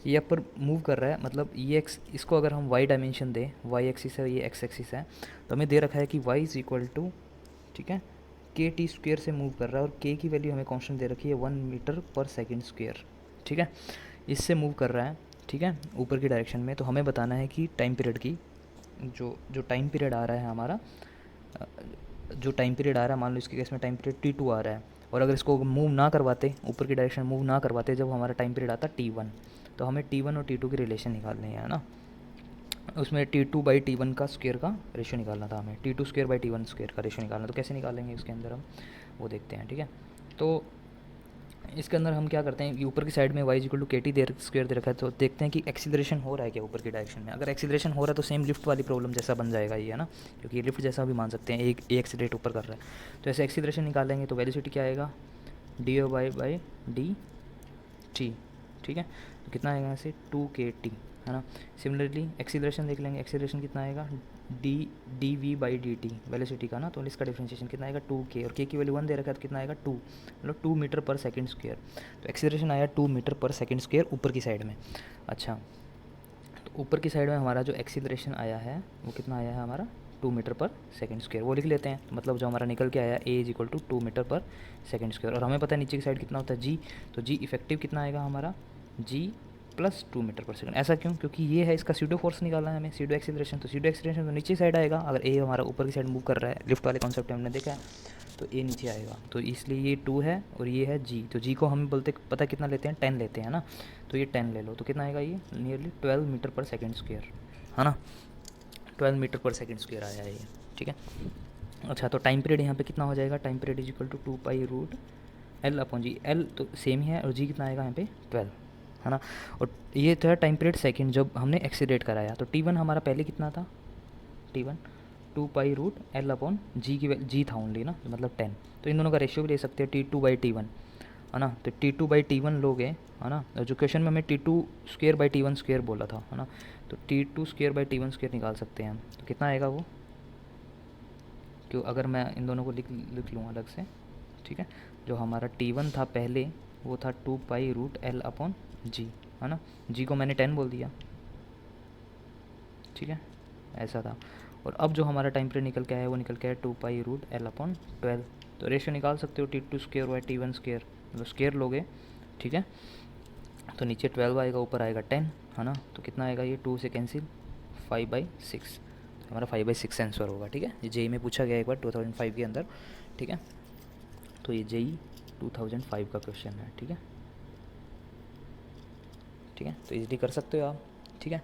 ये अपर मूव कर रहा है, मतलब ये एक्स, इसको अगर हम वाई डायमेंशन दें, वाई एक्सिस है, ये एक्स एक्सिस है, तो हमें दे रखा है कि वाई इज़ इक्वल टू, ठीक है, के टी स्क्वेयर से मूव कर रहा है, और के की वैल्यू हमें कांस्टेंट दे रखी है 1 मीटर पर सेकेंड स्क्वेयर, ठीक है, इससे मूव कर रहा है, ठीक है, ऊपर की डायरेक्शन में। तो हमें बताना है कि टाइम पीरियड की जो जो टाइम पीरियड आ रहा है हमारा, जो टाइम पीरियड आ रहा है, मान लो इसके केस में टाइम पीरियड T2 आ रहा है, और अगर इसको मूव ना करवाते, ऊपर की डायरेक्शन मूव ना करवाते, जब हमारा टाइम पीरियड आता T1, तो हमें T1 और T2 की रिलेशन निकालनी है ना, उसमें T2/T1 का स्क्वायर का रेशियो निकालना था हमें, T2²/T1 स्क्वायर का रेशियो निकालना। तो कैसे निकालेंगे इसके अंदर हम, वो देखते हैं, ठीक है। तो इसके अंदर हम क्या करते हैं कि ऊपर की साइड में y इक्वल टू के टी स्क्वायर दे रखा है, तो देखते हैं कि एक्सीलरेशन हो रहा है क्या ऊपर की डायरेक्शन में। अगर एक्सीलरेशन हो रहा है तो सेम लिफ्ट वाली प्रॉब्लम जैसा बन जाएगा ये, है ना, क्योंकि ये लिफ्ट जैसा भी मान सकते हैं, एक एक्सीलरेट ऊपर कर रहा है। तो ऐसे एक्सीलरेशन निकालेंगे तो वेलोसिटी क्या आएगा, d o by by d t, ठीक है। तो कितना आएगा यहाँ से 2kT, है ना। सिमिलरली एक्सीलरेशन देख लेंगे, एक्सीलरेशन कितना आएगा, d v by d t, velocity का ना, तो इसका डिफरेंशिएशन कितना आएगा 2k, और k की वैल्यू 1 दे रखा है तो कितना आएगा 2, मतलब 2 मीटर पर सेकंड स्क्वायर। तो एक्सीलरेशन आया 2 मीटर पर सेकंड स्क्वायर ऊपर की साइड में। अच्छा, तो ऊपर की साइड में हमारा जो एक्सीलरेशन आया है वो कितना आया है हमारा, 2 मीटर पर सेकंड स्क्वायर, वो लिख लेते हैं। तो मतलब जो हमारा निकल के आया ए इज इक्वल टू 2 मीटर पर सेकंड स्क्वायर, और हमें पता है नीचे की साइड कितना होता है जी, तो जी इफेक्टिव कितना आएगा हमारा, जी प्लस 2 मीटर पर सेकंड। ऐसा क्यों, क्योंकि ये है इसका सीडो फोर्स निकालना है हमें, सीडो एक्सीलरेशन, तो सीडो एक्सीलरेशन तो नीचे साइड आएगा। अगर ए हमारा ऊपर की साइड मूव कर रहा है, लिफ्ट वाले कॉन्सेप्ट में हमने देखा है, तो ए नीचे आएगा, तो इसलिए ये 2 है और ये है जी। तो जी को हम बोलते पता कितना लेते हैं, 10 लेते हैं ना, तो ये 10 ले लो, तो कितना आएगा ये नियरली 12 मीटर पर सेकंड स्क्वायर, है ना, 12 मीटर पर सेकंड स्क्वायर आया है ये, ठीक है। अच्छा, तो टाइम पीरियड यहाँ पे कितना हो जाएगा, time period is equal to 2 pi root L upon g, l तो सेम ही है और जी कितना आएगा यहाँ पे 12, है ना। और ये तो है टाइम पीरियड सेकंड जब हमने एक्सीलरेट कराया। तो T1 हमारा पहले कितना था, T1 2 pi root L upon G की जी था ओनली ना, मतलब 10। तो इन दोनों का रेशियो भी ले सकते हैं T2/T1, है ना। तो T2/T1 लोगे, है ना, जो क्वेश्चन में हमें T2²/T1 स्क्वायर बोला था, है ना, तो T2²/T1 स्क्वायर निकाल सकते हैं हम। तो कितना आएगा वो, क्यों अगर मैं इन दोनों को लिख लूँ अलग से, ठीक है। जो हमारा T1 था पहले वो था 2 पाई रूट एल अपॉन जी, है ना, जी को मैंने 10 बोल दिया, ठीक है, ऐसा था। और अब जो हमारा टाइम पीरियड निकल के आया वो निकल के आया 2 पाई रूट एल अपॉन 12। तो रेशियो निकाल सकते हो T2²/T1 स्क्वायर, मतलब स्क्वायर लोगे, ठीक है, तो नीचे 12 आएगा, ऊपर आएगा 10, है ना। तो कितना आएगा ये 2 से कैंसिल, 5/6, तो हमारा 5/6 आंसर होगा, ठीक है। ये जेई में पूछा गया एक बार 2005 के अंदर, ठीक है। तो ये जेई 2005 का क्वेश्चन है, ठीक है, ठीक है, तो इजीली कर सकते हो आप, ठीक है।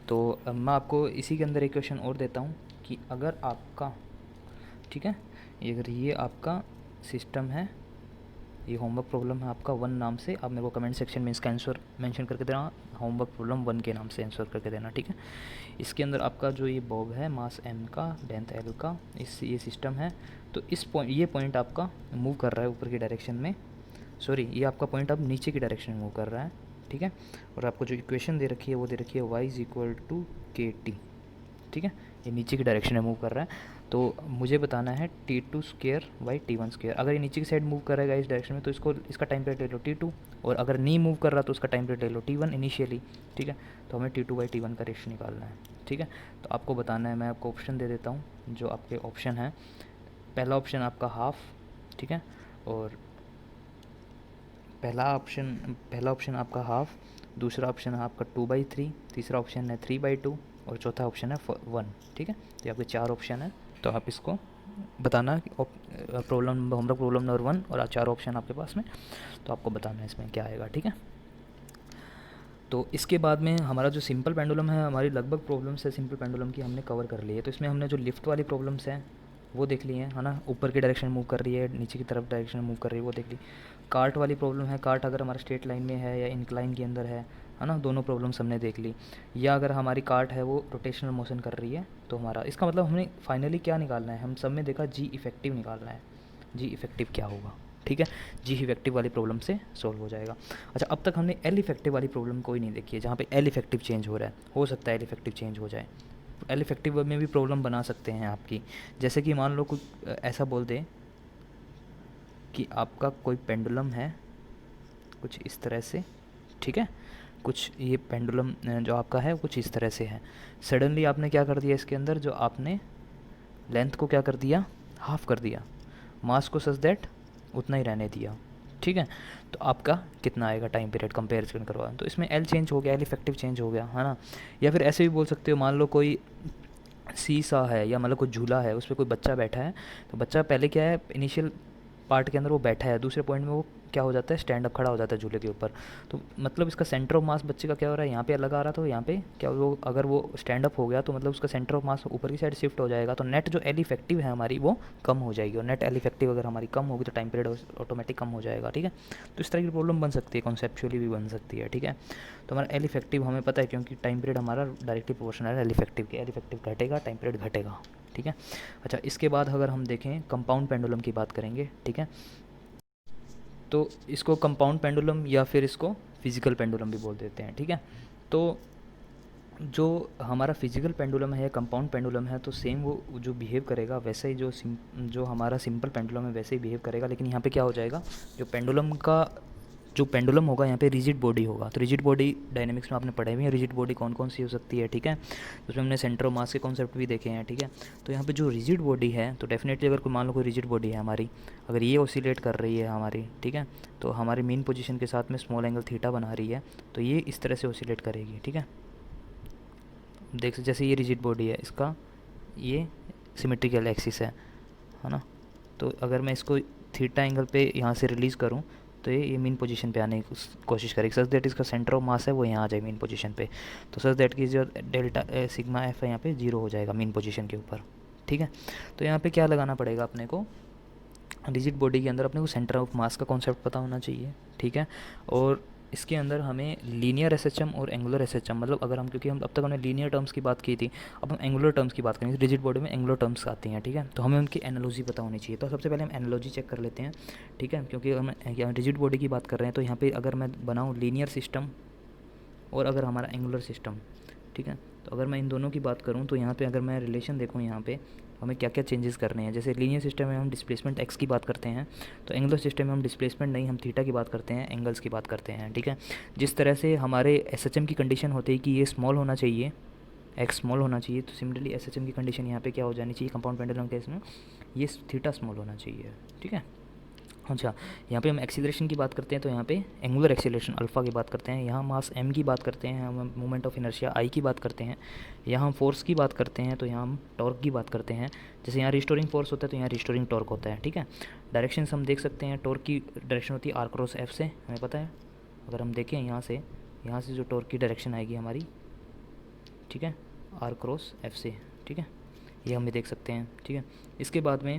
तो अब मैं आपको इसी के अंदर एक क्वेश्चन और देता हूँ कि अगर आपका, ठीक है, अगर ये आपका सिस्टम है, ये होमवर्क प्रॉब्लम है आपका 1 नाम से, आप मेरे को कमेंट सेक्शन में इसका आंसर मेंशन करके देना, होमवर्क प्रॉब्लम 1 के नाम से आंसर करके देना, ठीक है। इसके अंदर आपका जो ये बॉब है मास m का, लेंथ l का, ये सिस्टम है। तो इस पॉइंट, ये पॉइंट आपका मूव कर रहा है ऊपर की डायरेक्शन में, सॉरी ये आपका पॉइंट अब नीचे की डायरेक्शन में मूव कर रहा है, ठीक है। और आपको जो इक्वेशन दे रखी है वो दे रखी है y is equal to KT, ठीक है, ये नीचे की डायरेक्शन में मूव कर रहा है। तो मुझे बताना है T2²/T1 स्क्वायर। अगर ये नीचे की साइड मूव करेगा इस डायरेक्शन में तो इसको, इसका टाइम पीरियड ले लो T2, और अगर नहीं मूव कर रहा तो उसका टाइम पीरियड ले लो T1 इनिशियली, ठीक है। तो हमें T2/T1 का रेशियो निकालना है, ठीक है। तो आपको बताना है, मैं आपको ऑप्शन दे देता हूँ, जो आपके ऑप्शन है, पहला ऑप्शन आपका हाफ, ठीक है, और पहला ऑप्शन आपका हाफ, दूसरा ऑप्शन है आपका 2/3, तीसरा ऑप्शन है 3/2, और चौथा ऑप्शन है 1, ठीक है। तो आपके 4 ऑप्शन है, तो आप इसको बताना प्रॉब्लम, होमवर्क प्रॉब्लम नंबर 1, और 4 ऑप्शन आपके पास में, तो आपको बताना है इसमें क्या आएगा, ठीक है। तो इसके बाद में हमारा जो सिंपल पेंडुलम है, हमारी लगभग प्रॉब्लम्स है सिंपल पेंडुलम की हमने कवर कर ली है। तो इसमें हमने जो लिफ्ट वाली प्रॉब्लम्स हैं वो देख ली है ना, ऊपर की डायरेक्शन मूव कर रही है, नीचे की तरफ डायरेक्शन मूव कर रही है वो देख ली। कार्ट वाली प्रॉब्लम है, कार्ट अगर हमारा स्ट्रेट लाइन में है या इंक्लाइन के अंदर है ना, दोनों प्रॉब्लम्स हमने देख ली। या अगर हमारी कार्ट है वो रोटेशनल मोशन कर रही है, तो हमारा इसका मतलब हमें फाइनली क्या निकालना है, हम सब में देखा जी इफ़ेक्टिव निकालना है, जी इफ़ेक्टिव क्या होगा, ठीक है। जी इफेक्टिव वाली प्रॉब्लम से सॉल्व हो जाएगा। अच्छा, अब तक हमने एल इफेक्टिव वाली प्रॉब्लम कोई नहीं देखी है, जहाँ पे एल इफेक्टिव चेंज हो रहा है, हो सकता है एल इफेक्टिव चेंज हो जाए। एल इफेक्टिव में भी प्रॉब्लम बना सकते हैं आपकी, जैसे कि मान लो कुछ ऐसा बोल दें कि आपका कोई पेंडुलम है कुछ इस तरह से, ठीक है, कुछ ये पेंडुलम जो आपका है कुछ इस तरह से है। सडनली आपने क्या कर दिया इसके अंदर, जो आपने लेंथ को क्या कर दिया, हाफ कर दिया, मास को सच दैट उतना ही रहने दिया, ठीक है। तो आपका कितना आएगा टाइम पीरियड कंपेरिजन करवा, तो इसमें एल चेंज हो गया, एल इफेक्टिव चेंज हो गया, है ना। या फिर ऐसे भी बोल सकते हो, मान लो कोई सी सा है या मतलब कोई झूला है, उस पर कोई बच्चा बैठा है, तो बच्चा पहले क्या है, इनिशियल पार्ट के अंदर वो बैठा है, दूसरे पॉइंट में वो क्या हो जाता है, स्टैंड अप खड़ा हो जाता है झूले के ऊपर। तो मतलब इसका सेंटर ऑफ मास बच्चे का क्या हो रहा है, यहाँ पे अलग आ रहा था, तो यहाँ पे क्या वो अगर वो स्टैंड अप हो गया तो मतलब उसका सेंटर ऑफ मास ऊपर की साइड शिफ्ट हो जाएगा, तो नेट जो एल इफेक्टिव है हमारी वो कम हो जाएगी, और नेट एल इफेक्टिव अगर हमारी कम होगी तो टाइम पीरियड ऑटोमेटिक कम हो जाएगा, ठीक है। तो इस तरह की प्रॉब्लम बन सकती है, कॉन्सेप्चुअली भी बन सकती है, ठीक है। तो हमारा एल इफेक्टिव हमें पता है, क्योंकि टाइम पीरियड हमारा डायरेक्टली प्रोपोर्शनल है एल इफेक्टिव के, एल इफेक्टिव घटेगा टाइम पीरियड घटेगा, ठीक है। अच्छा, इसके बाद अगर हम देखें कंपाउंड पेंडुलम की बात करेंगे, ठीक है। तो इसको कंपाउंड पेंडुलम या फिर इसको फिज़िकल पेंडुलम भी बोल देते हैं, ठीक है। तो जो हमारा फिज़िकल पेंडुलम है या कंपाउंड पेंडुलम है, तो सेम वो जो बिहेव करेगा वैसे ही जो हमारा सिंपल पेंडुलम है वैसे ही बिहेव करेगा, लेकिन यहाँ पे क्या हो जाएगा, जो पेंडुलम होगा यहाँ पे रिजिड बॉडी होगा। तो रिजिड बॉडी डायनेमिक्स में आपने पढ़े हुए हैं, रिजिड बॉडी कौन कौन सी हो सकती है, ठीक है। उसमें हमने सेंटर ऑफ मास के कॉन्सेप्ट भी देखे हैं, ठीक है। तो यहाँ पे जो रिजिड बॉडी है, तो डेफिनेटली अगर कोई मान लो कोई रिजिड बॉडी है हमारी, अगर ये ऑसिलेट कर रही है हमारी, ठीक है, तो हमारी मेन पोजीशन के साथ में स्मॉल एंगल थीटा बना रही है, तो ये इस तरह से ऑसिलेट करेगी, ठीक है। देख जैसे ये रिजिड बॉडी है, इसका ये सिमेट्रिकल एक्सिस है ना। तो अगर मैं इसको थीटा एंगल पे यहाँ से रिलीज़ करूँ, तो ये मेन पोजीशन पे आने की कोशिश करेगी, सच दैट इसका सेंटर ऑफ मास है वो यहाँ आ जाए मेन पोजीशन पे, तो सच दैट की जो डेल्टा सिग्मा एफ है यहाँ पे 0 हो जाएगा मेन पोजीशन के ऊपर, ठीक है। तो यहाँ पे क्या लगाना पड़ेगा अपने को, रिजिड बॉडी के अंदर अपने को सेंटर ऑफ मास का कॉन्सेप्ट पता होना चाहिए, ठीक है। और इसके अंदर हमें लीनियर एसएचएम और एंगुलर एसएचएम, मतलब अगर हम, क्योंकि हम अब तक हमने लीनियर टर्म्स की बात की थी, अब हम एंगुलर टर्म्स की बात करेंगे। रिजिड बॉडी में एंगुलर टर्म्स आती हैं, ठीक है, तो हमें उनकी एनालॉजी पता होनी चाहिए। तो सबसे पहले हम एनालॉजी चेक कर लेते हैं, ठीक है, क्योंकि हम रिजिड बॉडी की बात कर रहे हैं, तो यहाँ पे अगर मैं बनाऊँ लीनियर सिस्टम और अगर हमारा एंगुलर सिस्टम, ठीक है, तो अगर मैं इन दोनों की बात करूँ, तो यहाँ पे अगर मैं रिलेशन देखूँ, यहाँ पे हमें क्या क्या चेंजेस करने हैं। जैसे लीनियर सिस्टम में हम डिस्प्लेसमेंट एक्स की बात करते हैं, तो एंगुलर सिस्टम में हम डिस्प्लेसमेंट नहीं, हम थीटा की बात करते हैं, एंगल्स की बात करते हैं, ठीक है। जिस तरह से हमारे एसएचएम की कंडीशन होती है कि ये स्मॉल होना चाहिए, एक्स स्मॉल होना चाहिए, तो सिमिलरली एसएचएम की कंडीशन यहाँ पे क्या हो जानी चाहिए कंपाउंड पेंडुलम केस में, ये थीटा स्मॉल होना चाहिए, ठीक है। अच्छा, यहाँ पे हम एक्सीलरेशन की बात करते हैं, तो यहाँ पे एंगुलर एक्सीलरेशन अल्फ़ा की बात करते हैं, यहाँ मास m की बात करते हैं, हम मोमेंट ऑफ इनर्शिया I की बात करते हैं, यहाँ हम फोर्स की बात करते हैं, तो यहाँ हम टॉर्क की बात करते हैं। जैसे यहाँ रिस्टोरिंग फोर्स होता है, तो यहाँ रिस्टोरिंग टॉर्क होता है, ठीक है। डायरेक्शन हम देख सकते हैं, टॉर्क की डायरेक्शन होती है R क्रॉस F से, हमें पता है। अगर हम देखें यहाँ से जो टॉर्क की डायरेक्शन आएगी हमारी, ठीक है, R क्रॉस F से, ठीक है, ये हम भी देख सकते हैं, ठीक है। इसके बाद में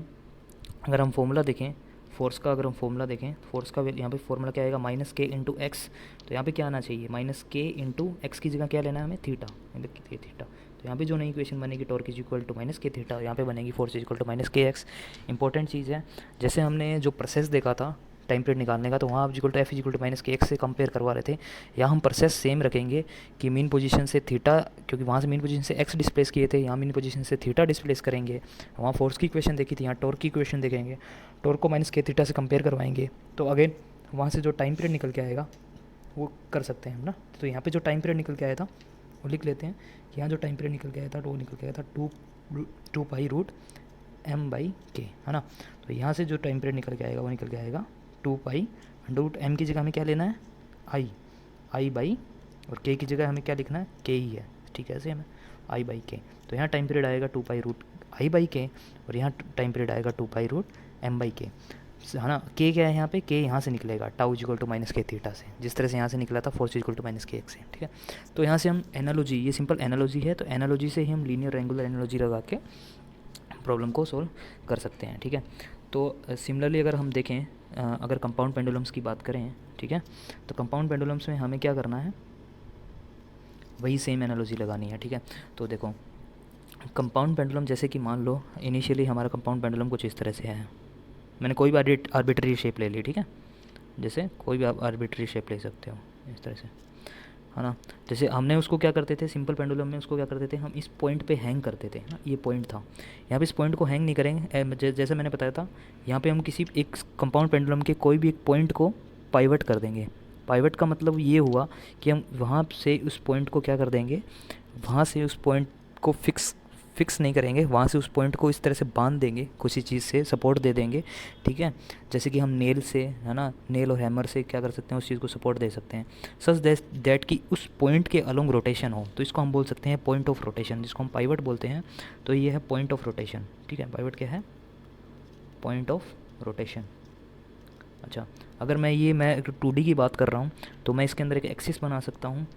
अगर हम फॉर्मूला देखें फोर्स का, अगर हम फॉर्मूला देखें फोर्स का, यहाँ पे फॉर्मूला क्या आएगा, माइनस के इंटू एक्स, तो यहाँ पे क्या आना चाहिए, माइनस के इंटू एक्स की जगह क्या लेना है हमें, थीटा, यहाँ पे थीटा। तो यहाँ पे जो नई इक्वेशन बनेगी, torque is equal to minus k theta, यहाँ पे बनेगी force is equal to minus k x. Important चीज़ है, जैसे हमने जो प्रोसेस देखा था टाइम पीरियड निकालने का, तो वहाँ equal to f equal to minus k x से कंपेयर करवा रहे थे। यहाँ हम प्रोसेस सेम रखेंगे कि मीन पोजीशन से थीटा, क्योंकि वहाँ से मीन पोजीशन से एक्स डिस्प्लेस किए थे, यहाँ मीन पोजीशन से थीटा डिस्प्लेस करेंगे। वहाँ फोर्स की इक्वेशन देखी थी, यहाँ टॉर्क की इक्वेशन देखेंगे, टॉर्क को माइनस के थीटा से कंपेयर करवाएंगे, तो अगेन वहाँ से जो टाइम पीरियड निकल के आएगा वो कर सकते हैं हम ना। तो यहाँ पे जो टाइम पीरियड निकल के आया था वो लिख लेते हैं कि यहाँ जो टाइम पीरियड निकल के आया था वो निकल के आया था 2 पाई रूट m बाई के, है ना। तो यहाँ से जो टाइम पीरियड निकल के आएगा वो निकल के आएगा 2 पाई रूट m की जगह हमें क्या लेना है, i बाई, और k की जगह हमें क्या लिखना है, k ही है, ठीक है, ऐसे हमें i बाई के। तो यहाँ टाइम पीरियड आएगा 2 पाई रूट i बाई के, और यहाँ टाइम पीरियड आएगा 2 पाई रूट m बाई के। है ना। के क्या है यहाँ पे, के यहाँ से निकलेगा tau equal to minus k theta से, जिस तरह से यहाँ से निकला था force equal to minus k x से, ठीक है। तो यहाँ से हम एनालॉजी, ये सिंपल एनालॉजी है, तो एनालॉजी से ही हम लीनियर रेंगुलर एनालॉजी लगा के प्रॉब्लम को सोल्व कर सकते हैं, ठीक है। तो सिमिलरली अगर हम देखें, अगर कंपाउंड पेंडुलम्स की बात करें, ठीक है, तो कंपाउंड पेंडुलम्स में हमें क्या करना है, वही सेम एनालॉजी लगानी है, ठीक है। तो देखो कंपाउंड पेंडुलम, जैसे कि मान लो इनिशियली हमारा कंपाउंड पेंडुलम कुछ इस तरह से है, मैंने कोई भी आर्बिट्री शेप ले ली, ठीक है, जैसे कोई भी आप आर्बिट्री शेप ले सकते हो इस तरह से, है ना। जैसे हमने उसको क्या करते थे, सिंपल पेंडुलम में उसको क्या करते थे, हम इस पॉइंट पे हैंग करते थे ना, ये पॉइंट था, यहाँ पे इस पॉइंट को हैंग नहीं करेंगे, जैसे मैंने बताया था, यहाँ पे हम किसी एक कंपाउंड पेंडुलम के कोई भी एक पॉइंट को पाइवट कर देंगे। पाइवट का मतलब ये हुआ कि हम वहाँ से उस पॉइंट को क्या कर देंगे, वहाँ से उस पॉइंट को फिक्स नहीं करेंगे, वहाँ से उस पॉइंट को इस तरह से बांध देंगे, किसी चीज़ से सपोर्ट दे देंगे, ठीक है। जैसे कि हम नेल से, है ना, नेल और हैमर से क्या कर सकते हैं, उस चीज़ को सपोर्ट दे सकते हैं, सच दैट कि उस पॉइंट के अलोंग रोटेशन हो, तो इसको हम बोल सकते हैं पॉइंट ऑफ रोटेशन, जिसको हम पाइवट बोलते हैं। तो ये है पॉइंट ऑफ रोटेशन, ठीक है। पाइवट क्या है, पॉइंट ऑफ रोटेशन। अच्छा, अगर मैं 2D की बात कर रहा हूँ, तो मैं इसके अंदर एक एक्सिस बना सकता हूँ,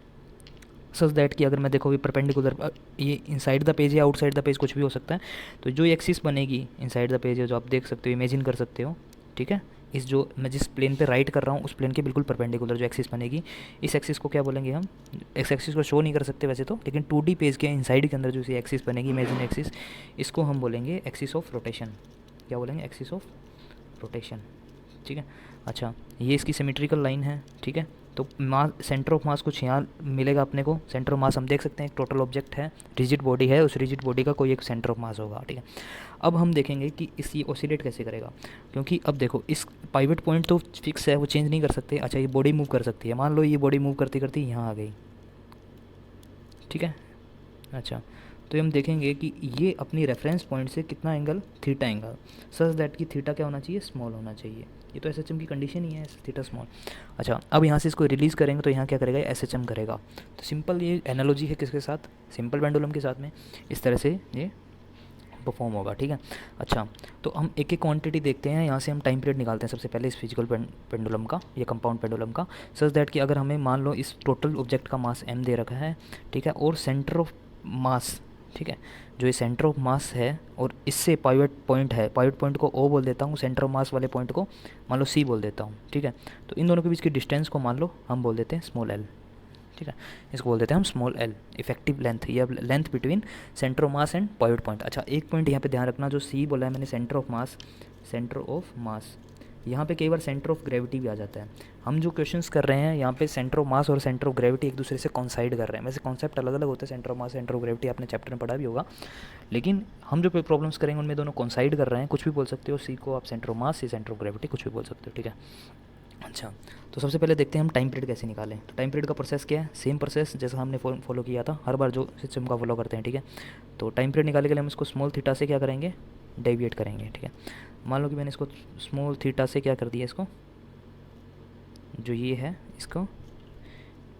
सच दैट कि अगर मैं देखो ये परपेंडिकुलर, ये इनसाइड द पेज या आउटसाइड द पेज कुछ भी हो सकता है, तो जो एक्सिस बनेगी इनसाइड द पेज है, जो आप देख सकते हो, इमेजिन कर सकते हो, ठीक है, इस जो मैं जिस प्लेन पे राइट कर रहा हूँ उस प्लेन के बिल्कुल परपेंडिकुलर जो एक्सिस बनेगी, इस एक्सिस को क्या बोलेंगे हम, इस एक्सिस को शो नहीं कर सकते वैसे तो, लेकिन 2D पेज के इनसाइड के अंदर जो सी एक्सिस बनेगी, इमेजिन एक्सिस, इसको हम बोलेंगे एक्सिस ऑफ रोटेशन। क्या बोलेंगे, एक्सिस ऑफ रोटेशन, ठीक है। अच्छा, ये इसकी सिमेट्रिकल लाइन है, ठीक है। तो मास, सेंटर ऑफ मास कुछ यहाँ मिलेगा अपने को, सेंटर ऑफ मास हम देख सकते हैं, एक टोटल ऑब्जेक्ट है, रिजिड बॉडी है, उस रिजिड बॉडी का कोई एक सेंटर ऑफ मास होगा, ठीक है। अब हम देखेंगे कि इस ये ऑसिलेट कैसे करेगा, क्योंकि अब देखो इस पाइवट पॉइंट तो फिक्स है, वो चेंज नहीं कर सकते। अच्छा, ये बॉडी मूव कर सकती है, मान लो ये बॉडी मूव करती करती यहाँ आ गई, ठीक है। अच्छा, तो हम देखेंगे कि ये अपनी रेफरेंस पॉइंट से कितना angle, theta angle, such that कि थीटा क्या होना चाहिए, स्मॉल होना चाहिए। ये तो एसएचएम की कंडीशन ही है, थीटा स्मॉल। अच्छा, अब यहाँ से इसको रिलीज़ करेंगे तो यहाँ क्या करेगा, एसएचएम करेगा। तो सिंपल ये एनालॉजी है किसके साथ, सिंपल पेंडुलम के साथ में, इस तरह से ये परफॉर्म होगा, ठीक है। अच्छा, तो हम एक एक क्वांटिटी देखते हैं, यहाँ से हम टाइम पीरियड निकालते हैं सबसे पहले इस फिजिकल पेंडुलम का, ये कंपाउंड पेंडुलम का, सच दैट कि अगर हमें मान लो इस टोटल ऑब्जेक्ट का मास m दे रखा है, ठीक है, और सेंटर ऑफ मास, ठीक है, जो ये सेंटर ऑफ मास है और इससे पाइवट पॉइंट है, पाइवट पॉइंट को O बोल देता हूँ, सेंटर ऑफ मास वाले पॉइंट को मान लो C बोल देता हूँ, ठीक है। तो इन दोनों के बीच की डिस्टेंस को मान लो हम बोल देते हैं स्मॉल l, ठीक है, इसको बोल देते हैं हम स्मॉल l, इफेक्टिव लेंथ या length between centre of mass and pivot point. अच्छा, एक पॉइंट यहाँ पे ध्यान रखना, जो C बोला है मैंने, centre of mass, centre of मास, यहाँ पे कई बार सेंटर ऑफ ग्रेविटी भी आ जाता है। हम जो क्वेश्चंस कर रहे हैं यहाँ पे सेंटर ऑफ मास और सेंटर ऑफ ग्रेविटी एक दूसरे से कॉन्साइड कर रहे हैं, वैसे कॉन्सेप्ट अलग अलग होते हैं, centre of mass, centre of gravity आपने चैप्टर में पढ़ा भी होगा, लेकिन हम जो प्रॉब्लम्स करेंगे उनमें दोनों कॉन्साइड कर रहे हैं, कुछ भी बोल सकते हो, सी को आप centre of mass, C centre of gravity, कुछ भी बोल सकते हो, ठीक है। अच्छा, तो सबसे पहले देखते हैं हम टाइम पीरियड कैसे निकालें। तो टाइम पीरियड का प्रोसेस क्या है, सेम प्रोसेस जैसा हमने फॉलो किया था हर बार जो सिस्टम का फॉलो करते हैं, ठीक है। तो टाइम पीरियड निकालने के लिए हम इसको स्मॉल थीटा से क्या करेंगे, डेविएट करेंगे, ठीक है। मान लो कि मैंने इसको स्मॉल थीटा से क्या कर दिया, इसको जो ये है, इसको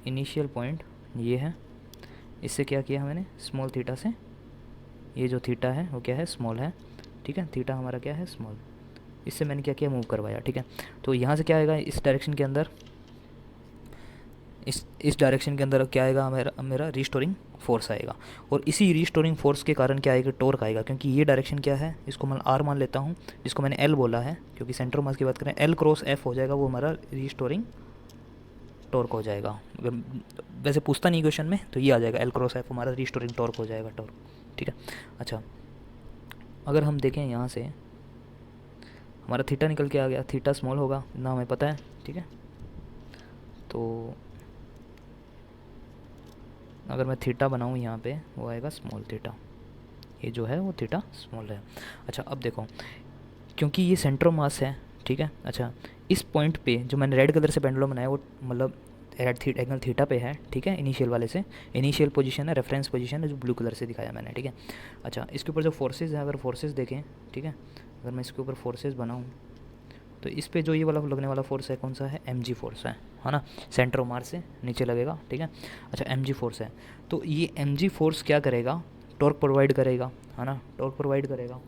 इनिशियल पॉइंट ये है, इससे क्या किया मैंने, स्मॉल थीटा से, ये जो थीटा है वो क्या है, स्मॉल है, ठीक है, थीटा हमारा क्या है, स्मॉल, इससे मैंने क्या किया, मूव करवाया, ठीक है। तो यहाँ से क्या आएगा, इस डायरेक्शन के अंदर, इस डायरेक्शन के अंदर क्या आएगा, मेरा रिस्टोरिंग फोर्स आएगा, और इसी रिस्टोरिंग फोर्स के कारण क्या आएगा, टॉर्क आएगा, क्योंकि ये डायरेक्शन क्या है, इसको मैं आर मान लेता हूँ, जिसको मैंने एल बोला है, क्योंकि सेंटर मास की बात करें, एल क्रॉस एफ हो जाएगा, वो हमारा रिस्टोरिंग टॉर्क हो जाएगा। वैसे पूछता नहीं क्वेश्चन में, तो ये आ जाएगा, एल क्रॉस एफ हमारा रिस्टोरिंग टॉर्क हो जाएगा, टॉर्क, ठीक है। अच्छा, अगर हम देखें यहाँ से हमारा थीटा निकल के आ गया, थीटा स्मॉल होगा ना, हमें पता है, ठीक है। तो अगर मैं थीटा बनाऊँ यहाँ पे, वो आएगा स्मॉल थीटा, ये जो है वो थीटा स्मॉल है। अच्छा, अब देखो, क्योंकि ये सेंटर ऑफ मास है, ठीक है। अच्छा, इस पॉइंट पे जो मैंने रेड कलर से पेंडुलम बनाया, वो मतलब एंगल थीटा पे है, ठीक है, इनिशियल वाले से, इनिशियल पोजीशन है, रेफरेंस पोजीशन है, जो ब्लू कलर से दिखाया मैंने, ठीक है। अच्छा, इसके ऊपर जो फोर्सेज हैं, अगर फोर्सेज देखें, ठीक है, अगर मैं इसके ऊपर फोर्सेज बनाऊँ, तो इस पे जो ये वाला लगने वाला फोर्स है, कौन सा है, mg फोर्स है ना, सेंटर ऑफ मास से नीचे लगेगा, ठीक है। अच्छा, mg फोर्स है, तो ये mg फोर्स क्या करेगा, टॉर्क प्रोवाइड करेगा, है ना, टॉर्क प्रोवाइड करेगा।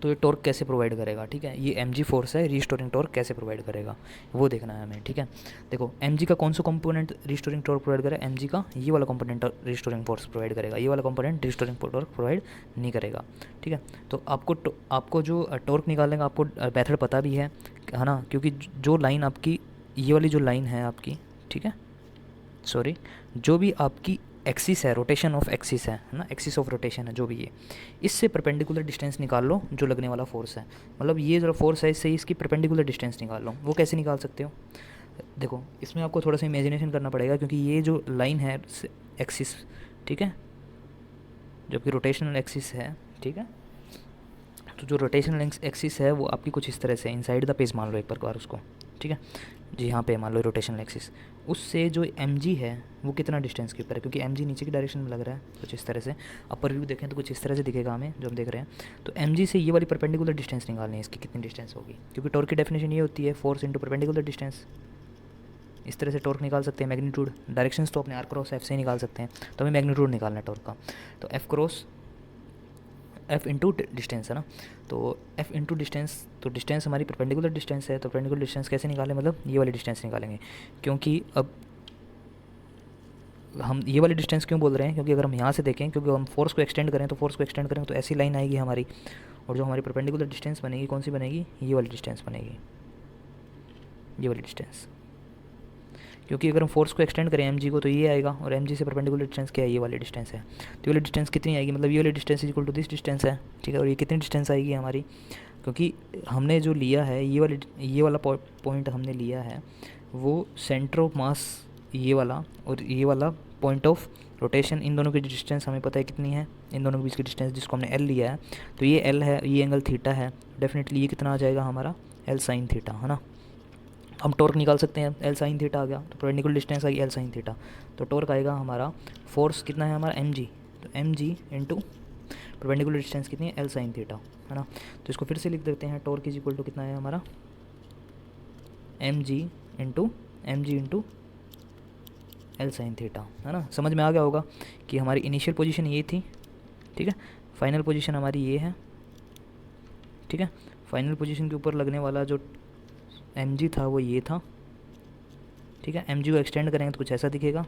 तो ये टॉर्क कैसे प्रोवाइड करेगा, ठीक है, ये mg फोर्स है, रीस्टोरिंग टॉर्क कैसे प्रोवाइड करेगा वो देखना है हमें, ठीक है। देखो mg का कौन सा कंपोनेंट रीस्टोरिंग टॉर्क प्रोवाइड करेगा, mg का ये वाला कंपोनेंट रीस्टोरिंग फोर्स प्रोवाइड करेगा, ये वाला कंपोनेंट रीस्टोरिंग टॉर्क प्रोवाइड नहीं करेगा, ठीक है। तो आपको जो टॉर्क निकालने का आपको मेथड पता भी है ना, क्योंकि जो लाइन आपकी ये वाली जो लाइन है आपकी, ठीक है, सॉरी, जो भी आपकी एक्सिस है, रोटेशन ऑफ एक्सिस है ना, एक्सिस ऑफ रोटेशन है जो भी है, इससे परपेंडिकुलर डिस्टेंस निकाल लो जो लगने वाला फोर्स है, मतलब ये जो फोर्स है इससे इसकी परपेंडिकुलर डिस्टेंस निकाल लो। वो कैसे निकाल सकते हो, देखो इसमें आपको थोड़ा सा इमेजिनेशन करना पड़ेगा, क्योंकि ये जो लाइन है एक्सिस, ठीक है, जबकि रोटेशनल एक्सिस है, ठीक है, तो जो रोटेशनल एक्सिस है वो आपकी कुछ इस तरह से इनसाइड द पेज मान लो एक बार उसको, ठीक है जी, यहाँ पे मान लो रोटेशनल एक्सिस, उससे जो mg है वो कितना डिस्टेंस के ऊपर है, क्योंकि mg नीचे की डायरेक्शन में लग रहा है कुछ इस तरह से, अपर व्यू देखें तो कुछ इस तरह से दिखेगा हमें जो हम देख रहे हैं। तो mg से ये वाली परपेंडिकुलर डिस्टेंस निकालनी है, इसकी कितनी डिस्टेंस होगी, क्योंकि टॉर्क की डेफिनेशन ये होती है फोर्स इंटू परपेंडिकुलर डिस्टेंस। इस तरह से टॉर्क निकाल सकते हैं, मैग्नीट्यूड, डायरेक्शंस तो अपने आर क्रॉस एफ से ही निकाल सकते हैं, तो हमें मैग्नीट्यूड निकालना है टॉर्क का, तो F cross F into distance है ना, तो एफ इंटू डिस्टेंस, तो डिस्टेंस हमारी परपेंडिकुलर डिस्टेंस है, तो परपेंडिकुलर डिस्टेंस कैसे निकालें, मतलब ये वाली डिस्टेंस निकालेंगे, क्योंकि अब हम ये वाली डिस्टेंस क्यों बोल रहे हैं, क्योंकि अगर हम यहाँ से देखें, क्योंकि हम फोर्स को एक्सटेंड करें, तो फोर्स को एक्सटेंड करें तो ऐसी लाइन आएगी हमारी, और जो हमारी परपेंडिकुलर डिस्टेंस बनेगी कौन सी बनेगी, ये वाली डिस्टेंस बनेगी, ये वाली डिस्टेंस, क्योंकि अगर हम फोर्स को एक्सटेंड करें mg को तो ये आएगा, और mg से परपेंडिकुलर डिस्टेंस क्या है, ये वाली डिस्टेंस है, तो ये वाली डिस्टेंस कितनी आएगी, मतलब ये वाली distance equal to this distance है, ठीक है, और ये कितनी डिस्टेंस आएगी हमारी, क्योंकि हमने जो लिया है ये वाला पॉइंट हमने लिया है वो सेंटर ऑफ मास ये वाला, और ये वाला पॉइंट ऑफ रोटेशन, इन दोनों की डिस्टेंस हमें पता है कितनी है, इन दोनों के बीच की डिस्टेंस जिसको हमने एल लिया है, तो ये एल है, ये एंगल थीटा है, डेफिनेटली ये कितना आ जाएगा हमारा एल साइन थीटा, है ना। हम टॉर्क निकाल सकते हैं, एल साइन थीटा आ गया, तो परपेंडिकुलर डिस्टेंस आ गई एल साइन थीटा, तो टॉर्क आएगा हमारा, फोर्स कितना है हमारा mg, तो mg इंटू परपेंडिकुलर डिस्टेंस कितनी है एल साइन थीटा, है ना। तो इसको फिर से लिख देते हैं, टॉर्क इज इक्वल टू कितना है हमारा mg into L sine theta, है ना। समझ में आ गया होगा कि हमारी इनिशियल पोजीशन ये थी, ठीक है, फाइनल पोजीशन हमारी ये है, ठीक है, फाइनल पोजीशन के ऊपर लगने वाला जो mg था वो ये था, ठीक है, mg को एक्सटेंड करेंगे तो कुछ ऐसा दिखेगा,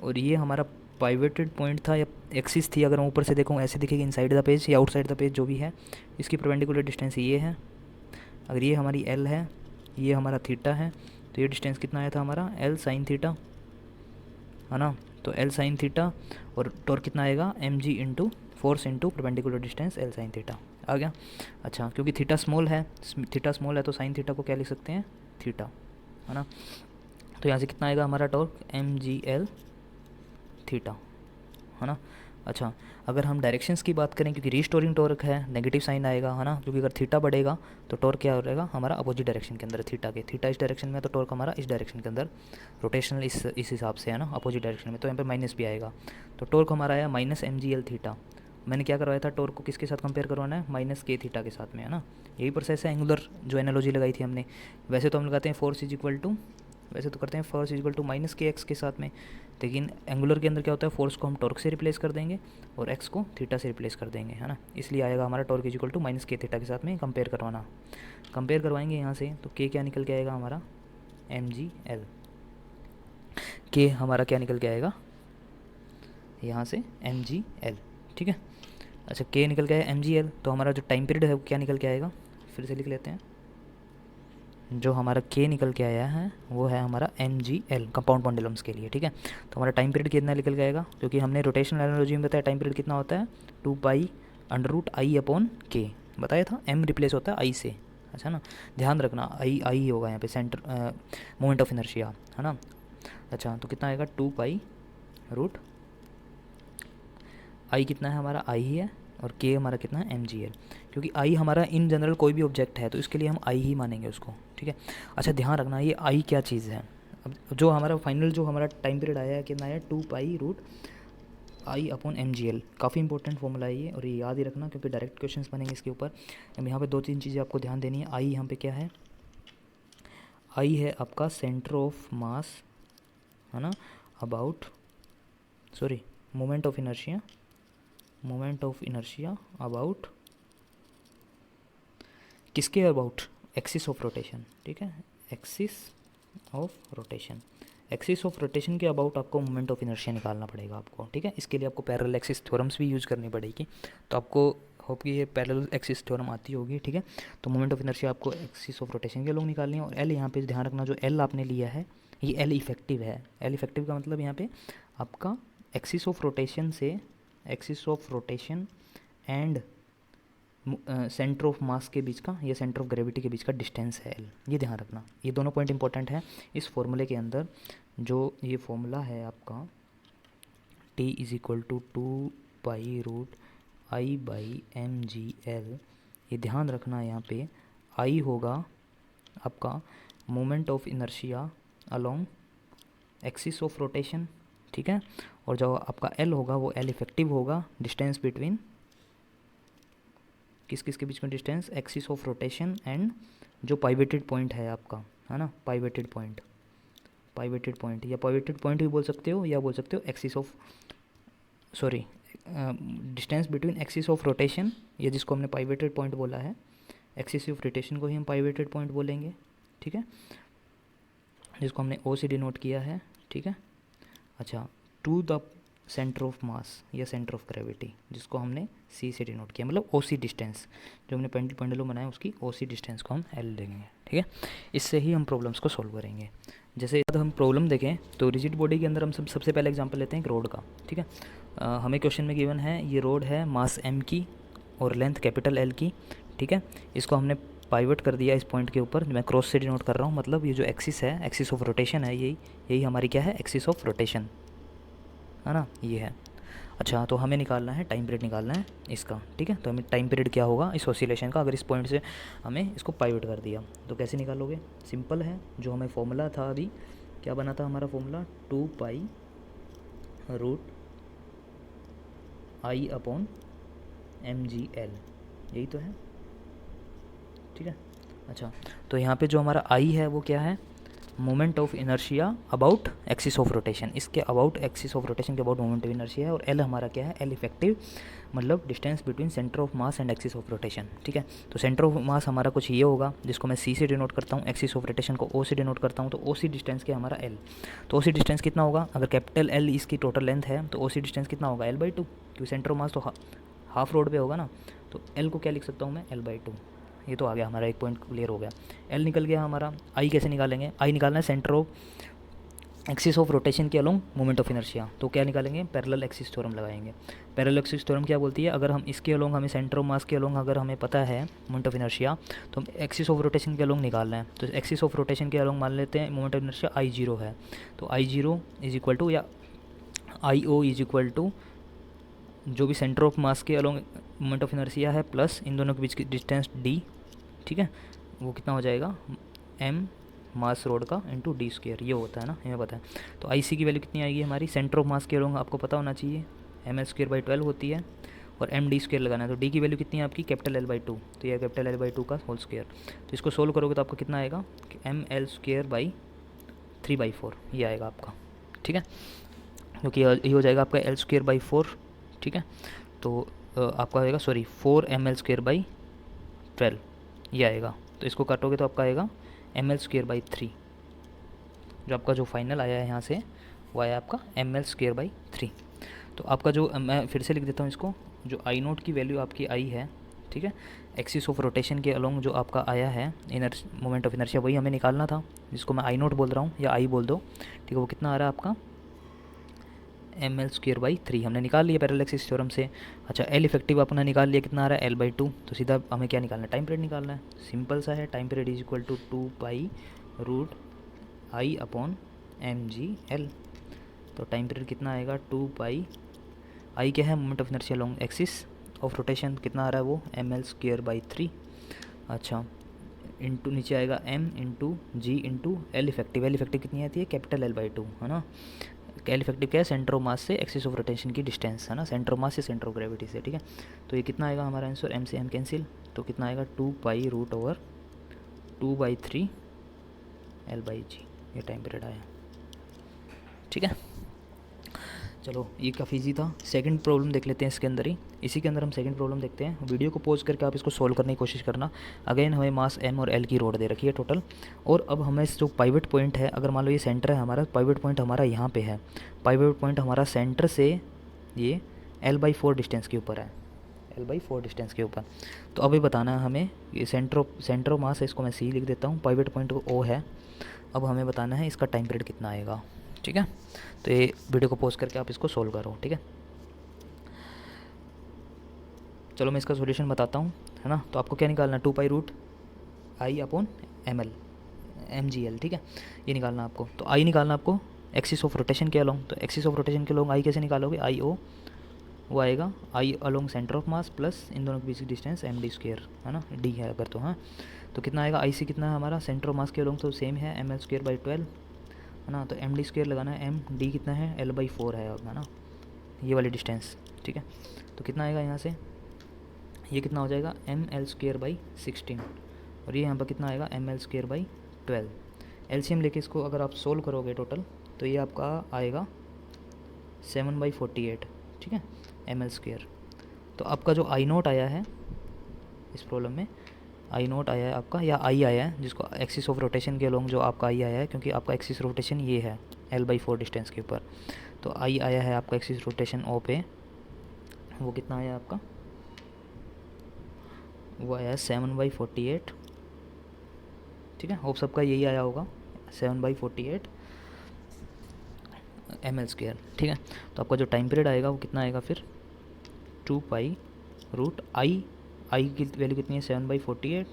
और ये हमारा पाइवेटेड पॉइंट था या एक्सिस थी, अगर मैं ऊपर से देखूँ ऐसे दिखेगी इनसाइड द पेज या आउटसाइड द पेज जो भी है, इसकी परपेंडिकुलर डिस्टेंस ये है, अगर ये हमारी एल है, ये हमारा थीटा है, तो ये डिस्टेंस कितना आया था हमारा एल साइन थीटा, है ना। तो एल साइन थीटा, और टॉर्क कितना आएगा mg into force into perpendicular distance l sine theta आ गया। अच्छा, क्योंकि थीटा स्मॉल है तो साइन थीटा को क्या लिख सकते हैं, थीटा, है ना। तो यहाँ से कितना आएगा हमारा टॉर्क mg एल थीटा, है ना। अच्छा, अगर हम डायरेक्शंस की बात करें, क्योंकि रीस्टोरिंग टॉर्क है, नेगेटिव साइन आएगा, है ना, क्योंकि अगर थीटा बढ़ेगा तो टॉर्क क्या हो रहेगा हमारा अपोजिट डायरेक्शन के अंदर, थीटा इस डायरेक्शन में, तो टॉर्क हमारा इस डायरेक्शन के अंदर, रोटेशनल इस हिसाब से, है ना, अपोजिट डायरेक्शन में, तो यहाँ पर माइनस भी आएगा, तो टॉर्क हमारा आया माइनस mg एल थीटा। मैंने क्या करवाया था, टॉर्क को किसके साथ कंपेयर करवाना है, माइनस के थीटा के साथ में, है ना। यही प्रोसेस है, एंगुलर जो एनालॉजी लगाई थी हमने, वैसे तो हम लगाते हैं फोर्स इज इक्वल टू, वैसे तो करते हैं force is equal to minus k x के साथ में, लेकिन एंगुलर के अंदर क्या होता है, फोर्स को हम टॉर्क से रिप्लेस कर देंगे और एक्स को थीटा से रिप्लेस कर देंगे, है ना। इसलिए आएगा हमारा torque is equal to minus k theta के साथ में कंपेयर करवाएंगे यहाँ से, तो के क्या निकल के आएगा हमारा mg एल, के हमारा क्या निकल के आएगा यहाँ से mg एल, ठीक है। अच्छा, के निकल के आया mg एल, तो हमारा जो टाइम पीरियड है वो क्या निकल के आएगा, फिर से लिख लेते हैं, जो हमारा के निकल के आया है वो है हमारा mg एल कंपाउंड पेंडुलम्स के लिए, ठीक है। तो हमारा टाइम पीरियड कितना निकल के आएगा, क्योंकि हमने रोटेशनल एनालॉजी में बताया टाइम पीरियड कितना होता है 2 pi under root I upon k बताया था, m रिप्लेस होता है आई से, अच्छा ना, ध्यान रखना आई होगा यहाँ पे सेंटर मोमेंट ऑफ इनर्शिया, है ना। अच्छा, तो कितना आएगा 2 पाई रूट आई, कितना है हमारा आई ही है, और के हमारा कितना है mg एल, क्योंकि आई हमारा इन जनरल कोई भी ऑब्जेक्ट है तो इसके लिए हम आई ही मानेंगे उसको, ठीक है। अच्छा, ध्यान रखना ये आई क्या चीज़ है, अब जो हमारा फाइनल जो हमारा टाइम पीरियड आया है कितना है 2 pi root I upon mg l, काफ़ी इंपॉर्टेंट फॉर्मूला है ये, और ये याद ही रखना क्योंकि डायरेक्ट क्वेश्चंस बनेंगे इसके ऊपर। अब यहाँ पे 2-3 चीज़ें आपको ध्यान देनी है। आई यहाँ पे क्या है, आई है आपका सेंटर ऑफ मास, है ना, about moment of inertia about किसके अबाउट, एक्सिस ऑफ रोटेशन, ठीक है, axis of rotation, axis of rotation के अबाउट आपको मोमेंट ऑफ इनर्शिया निकालना पड़ेगा आपको, ठीक है। इसके लिए आपको पैरेलल एक्सिस थ्योरम्स भी यूज़ करनी पड़ेगी, तो आपको होप कि ये पैरेलल एक्सिस थ्योरम आती होगी, ठीक है। तो मोमेंट ऑफ इनर्शिया आपको एक्सिस ऑफ रोटेशन के लोग निकालनी है। और एल यहाँ पे ध्यान रखना, जो एल आपने लिया है ये एल इफेक्टिव है। एल इफेक्टिव का मतलब यहाँ पे आपका एक्सिस ऑफ रोटेशन से, axis of rotation and centre of मास के बीच का या सेंटर ऑफ ग्रेविटी के बीच का डिस्टेंस है एल, ये ध्यान रखना। ये दोनों पॉइंट इंपॉर्टेंट है इस फॉर्मूले के अंदर। जो ये फॉर्मूला है आपका T is equal to 2π√I/mgl, ये ध्यान रखना। यहाँ पे I होगा आपका moment of inertia along axis of rotation, ठीक है। और जो आपका L होगा वो L इफेक्टिव होगा, डिस्टेंस बिटवीन किस किस के बीच में distance, axis of rotation and जो पाइवेटेड पॉइंट है आपका, है ना, पाइवेटेड पॉइंट, पाइवेटेड पॉइंट या पाइवेटेड पॉइंट भी बोल सकते हो, या बोल सकते हो axis of, sorry, distance between axis of rotation, या जिसको हमने पाइवेटेड पॉइंट बोला है, एक्सिस ऑफ रोटेशन को ही हम पाइवेटेड पॉइंट बोलेंगे, ठीक है, जिसको हमने O से डिनोट किया है, ठीक है। अच्छा, to the centre of mass या सेंटर ऑफ ग्रेविटी, जिसको हमने C से डिनोट किया, मतलब OC डिस्टेंस, जो हमने पेंडुलम बनाया उसकी OC डिस्टेंस को हम L देंगे, ठीक है। इससे ही हम प्रॉब्लम्स को सॉल्व करेंगे। जैसे यदि हम प्रॉब्लम देखें तो रिजिड बॉडी के अंदर हम सबसे पहले एग्जांपल लेते हैं एक रोड का, ठीक है। हमें क्वेश्चन में गिवन है ये रोड है मास M की और लेंथ कैपिटल L की, ठीक है। इसको हमने पाइवट कर दिया इस पॉइंट के ऊपर, मैं क्रॉस से डिनोट कर रहा हूँ, मतलब ये जो एक्सिस है, एक्सिस ऑफ रोटेशन है, यही हमारी क्या है, एक्सिस ऑफ रोटेशन, है ना, ये है। अच्छा, तो हमें निकालना है टाइम पीरियड, निकालना है इसका, ठीक है। तो हमें टाइम पीरियड क्या होगा इस ऑसिलेशन का, अगर इस पॉइंट से हमें इसको पाइवट कर दिया तो कैसे निकालोगे, सिंपल है। जो हमें फॉर्मूला था अभी, क्या बना था हमारा फॉर्मूला, 2π/I/mgl, यही तो है, ठीक है। अच्छा, तो यहाँ पे जो हमारा I है वो क्या है, moment of inertia about axis of rotation, इसके अबाउट एक्सिस ऑफ रोटेशन के अबाउट मोमेंट ऑफ इनर्शिया है। और L हमारा क्या है, L इफेक्टिव, मतलब distance between centre of mass and axis of rotation, ठीक है। तो सेंटर ऑफ मास हमारा कुछ ये होगा, जिसको मैं C से डिनोट करता हूँ, एक्सिस ऑफ रोटेशन को O से डिनोट करता हूँ, तो OC डिस्टेंस क्या हमारा L। तो OC डिस्टेंस कितना होगा, अगर कैपिटल L इसकी टोटल लेंथ है तो OC डिस्टेंस कितना होगा, L/2, क्योंकि सेंटर ऑफ मास तो हाफ रोड पे होगा ना, तो L को क्या लिख सकता हूँ मैं, L/2। ये तो आ गया हमारा, एक पॉइंट क्लियर हो गया। L निकल गया हमारा। I कैसे निकालेंगे, I निकालना है centre of axis of rotation के अलोंग मोमेंट ऑफ इनर्शिया, तो क्या निकालेंगे, पैरेलल एक्सिस थ्योरम लगाएंगे। पैरेलल एक्सिस थ्योरम क्या बोलती है, अगर हम इसके अलोंग, हमें सेंटर ऑफ मास के अलोंग अगर हमें पता है मोमेंट ऑफ इनर्शिया, तो एक्सिस ऑफ रोटेशन के अलोंग निकालना है। तो एक्सिस ऑफ रोटेशन के अलोंग मान लेते हैं मोमेंट ऑफ इनर्शिया I0 है, तो I0 इज इक्वल टू, या IO इज इक्वल टू जो भी सेंटर ऑफ मास के अलोंग मोमेंट ऑफ इनर्शिया है प्लस इन दोनों के बीच की डिस्टेंस D, ठीक है, वो कितना हो जाएगा, M मास रोड का इंटू D², ये होता है ना, हमें पता है। तो IC की वैल्यू कितनी आएगी हमारी, सेंटर ऑफ मास के अलोंग आपको पता होना चाहिए, mL²/12 होती है, और MD² लगाना है। तो D की वैल्यू कितनी है आपकी, कैपिटल L/2, तो ये कैपिटल L/2 का होल स्क्वायर। तो इसको सोल्व करोगे तो आपका कितना आएगा, mL²/3/4, ये आएगा आपका, ठीक है, क्योंकि ये हो जाएगा आपका L²/4, ठीक है। तो आपका आएगा, सॉरी, 4mL²/12, ये आएगा। तो इसको काटोगे तो आपका आएगा mL²/3, जो आपका जो फाइनल आया है यहाँ से वो आया आपका mL²/3। तो आपका जो, मैं फिर से लिख देता हूँ इसको, जो I0 की वैल्यू आपकी आई है, ठीक है, एक्सिस ऑफ रोटेशन के अलोंग जो आपका आया है मोमेंट ऑफ इनर्शिया, वही हमें निकालना था, जिसको मैं I0 बोल रहा हूँ या I बोल दो, ठीक है। वो कितना आ रहा है आपका, mL²/3 हमने निकाल लिया पैरेलल एक्सिस थ्योरम से। अच्छा, L इफेक्टिव अपना निकाल लिया, कितना आ रहा है, L/2। तो सीधा हमें क्या निकालना है, टाइम पीरियड निकालना है, सिंपल सा है। Time period is equal to 2π/I/mgl। तो टाइम पीरियड कितना आएगा, 2π, I क्या है, moment of inertia long axis of rotation, कितना आ रहा है वो, mL²/3। अच्छा, इंटू नीचे आएगा M into G into L effective. L effective कितनी आती है, कैपिटल L/2, है ना। L इफेक्टिव क्या है, सेंटर ऑफ मास से एक्सिस ऑफ रोटेशन की डिस्टेंस, है ना, सेंटर ऑफ मास से सेंटर ऑफ ग्रेविटी से, ठीक है। तो ये कितना आएगा हमारा आंसर, M से M कैंसिल, तो कितना आएगा, 2π√2/3 L/g, ये टाइम पीरियड आया, ठीक है। चलो ये काफ़ी ईजी था। सेकंड प्रॉब्लम देख लेते हैं इसके अंदर ही, इसी के अंदर हम सेकंड प्रॉब्लम देखते हैं। वीडियो को पॉज करके आप इसको सॉल्व करने की कोशिश करना। अगेन हमें मास m और l की रोड दे रखी है टोटल, और अब हमें जो पाइवट पॉइंट है, अगर मान लो ये सेंटर है हमारा, पाइवट पॉइंट हमारा यहाँ पे है, पाइवट पॉइंट हमारा सेंटर से ये l/4 डिस्टेंस के ऊपर है, l/4 डिस्टेंस के ऊपर। तो अभी बताना है हमें, ये सेंटर ऑफ मास है, इसको मैं C लिख देता हूँ, पाइवट पॉइंट को O है। अब हमें बताना है इसका टाइम पीरियड कितना आएगा, ठीक है। तो ये वीडियो को पॉज करके आप इसको सोल्व करो, ठीक है। चलो मैं इसका सॉल्यूशन बताता हूँ, है ना। तो आपको क्या निकालना है, 2π√I/ml ठीक है, ये निकालना आपको। तो आई निकालना आपको एक्सिस ऑफ रोटेशन के अलोंग। तो एक्सिस ऑफ रोटेशन के अलोंग आई कैसे निकालोगे, I/O वो आएगा I along centre of mass plus इन दोनों के बीच की डिस्टेंस md², है ना, d है अगर तो, हाँ। तो कितना आएगा, IC कितना है हमारा सेंटर ऑफ मास के अलोंग, तो सेम है ml²/12, है ना। तो md² लगाना है, md कितना है l/4 है ना, ये वाली डिस्टेंस, ठीक है। तो कितना आएगा यहाँ से, ये कितना हो जाएगा ml²/16, और ये यहाँ पर कितना आएगा ml²/12। LCM लेके इसको अगर आप सोल्व करोगे टोटल, तो ये आपका आएगा 7/48, ठीक है, ml²। तो आपका जो I0 आया है इस प्रॉब्लम में, I0 आया है आपका, या I आया है, जिसको एक्सिस ऑफ रोटेशन के अलोंग जो आपका I आया है, क्योंकि आपका एक्सिस रोटेशन ये है l/4 डिस्टेंस के ऊपर। तो I आया है आपका एक्सिस रोटेशन O पे, वो कितना आया आपका, वो आया 7/48, ठीक है। होप सबका यही आया होगा, 7/48 ml², ठीक है। तो आपका जो टाइम पीरियड आएगा वो कितना आएगा फिर, 2π√I, आई की वैल्यू कितनी है 7/48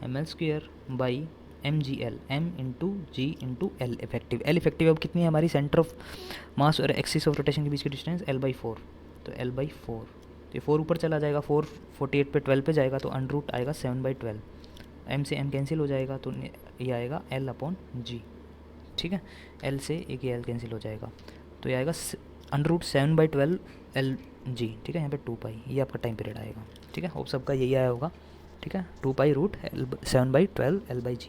ml²/mgl, m into g into l effective. L effective अब कितनी है हमारी, सेंटर ऑफ मास और एक्सिस ऑफ रोटेशन के बीच की डिस्टेंस l/4, तो l/4, तो 4 ऊपर चला जाएगा, 4 48 पे 12 पे जाएगा, तो √ आएगा 7/12, m से m कैंसिल हो जाएगा, तो ये आएगा l/g, ठीक है। l से एक ये l कैंसिल हो जाएगा, तो ये आएगा √7/12 lg, ठीक है। यहाँ पे 2π, ये आपका टाइम पीरियड आएगा, ठीक है। होप सबका यही आया होगा, ठीक है, 2π√7/12 l/g।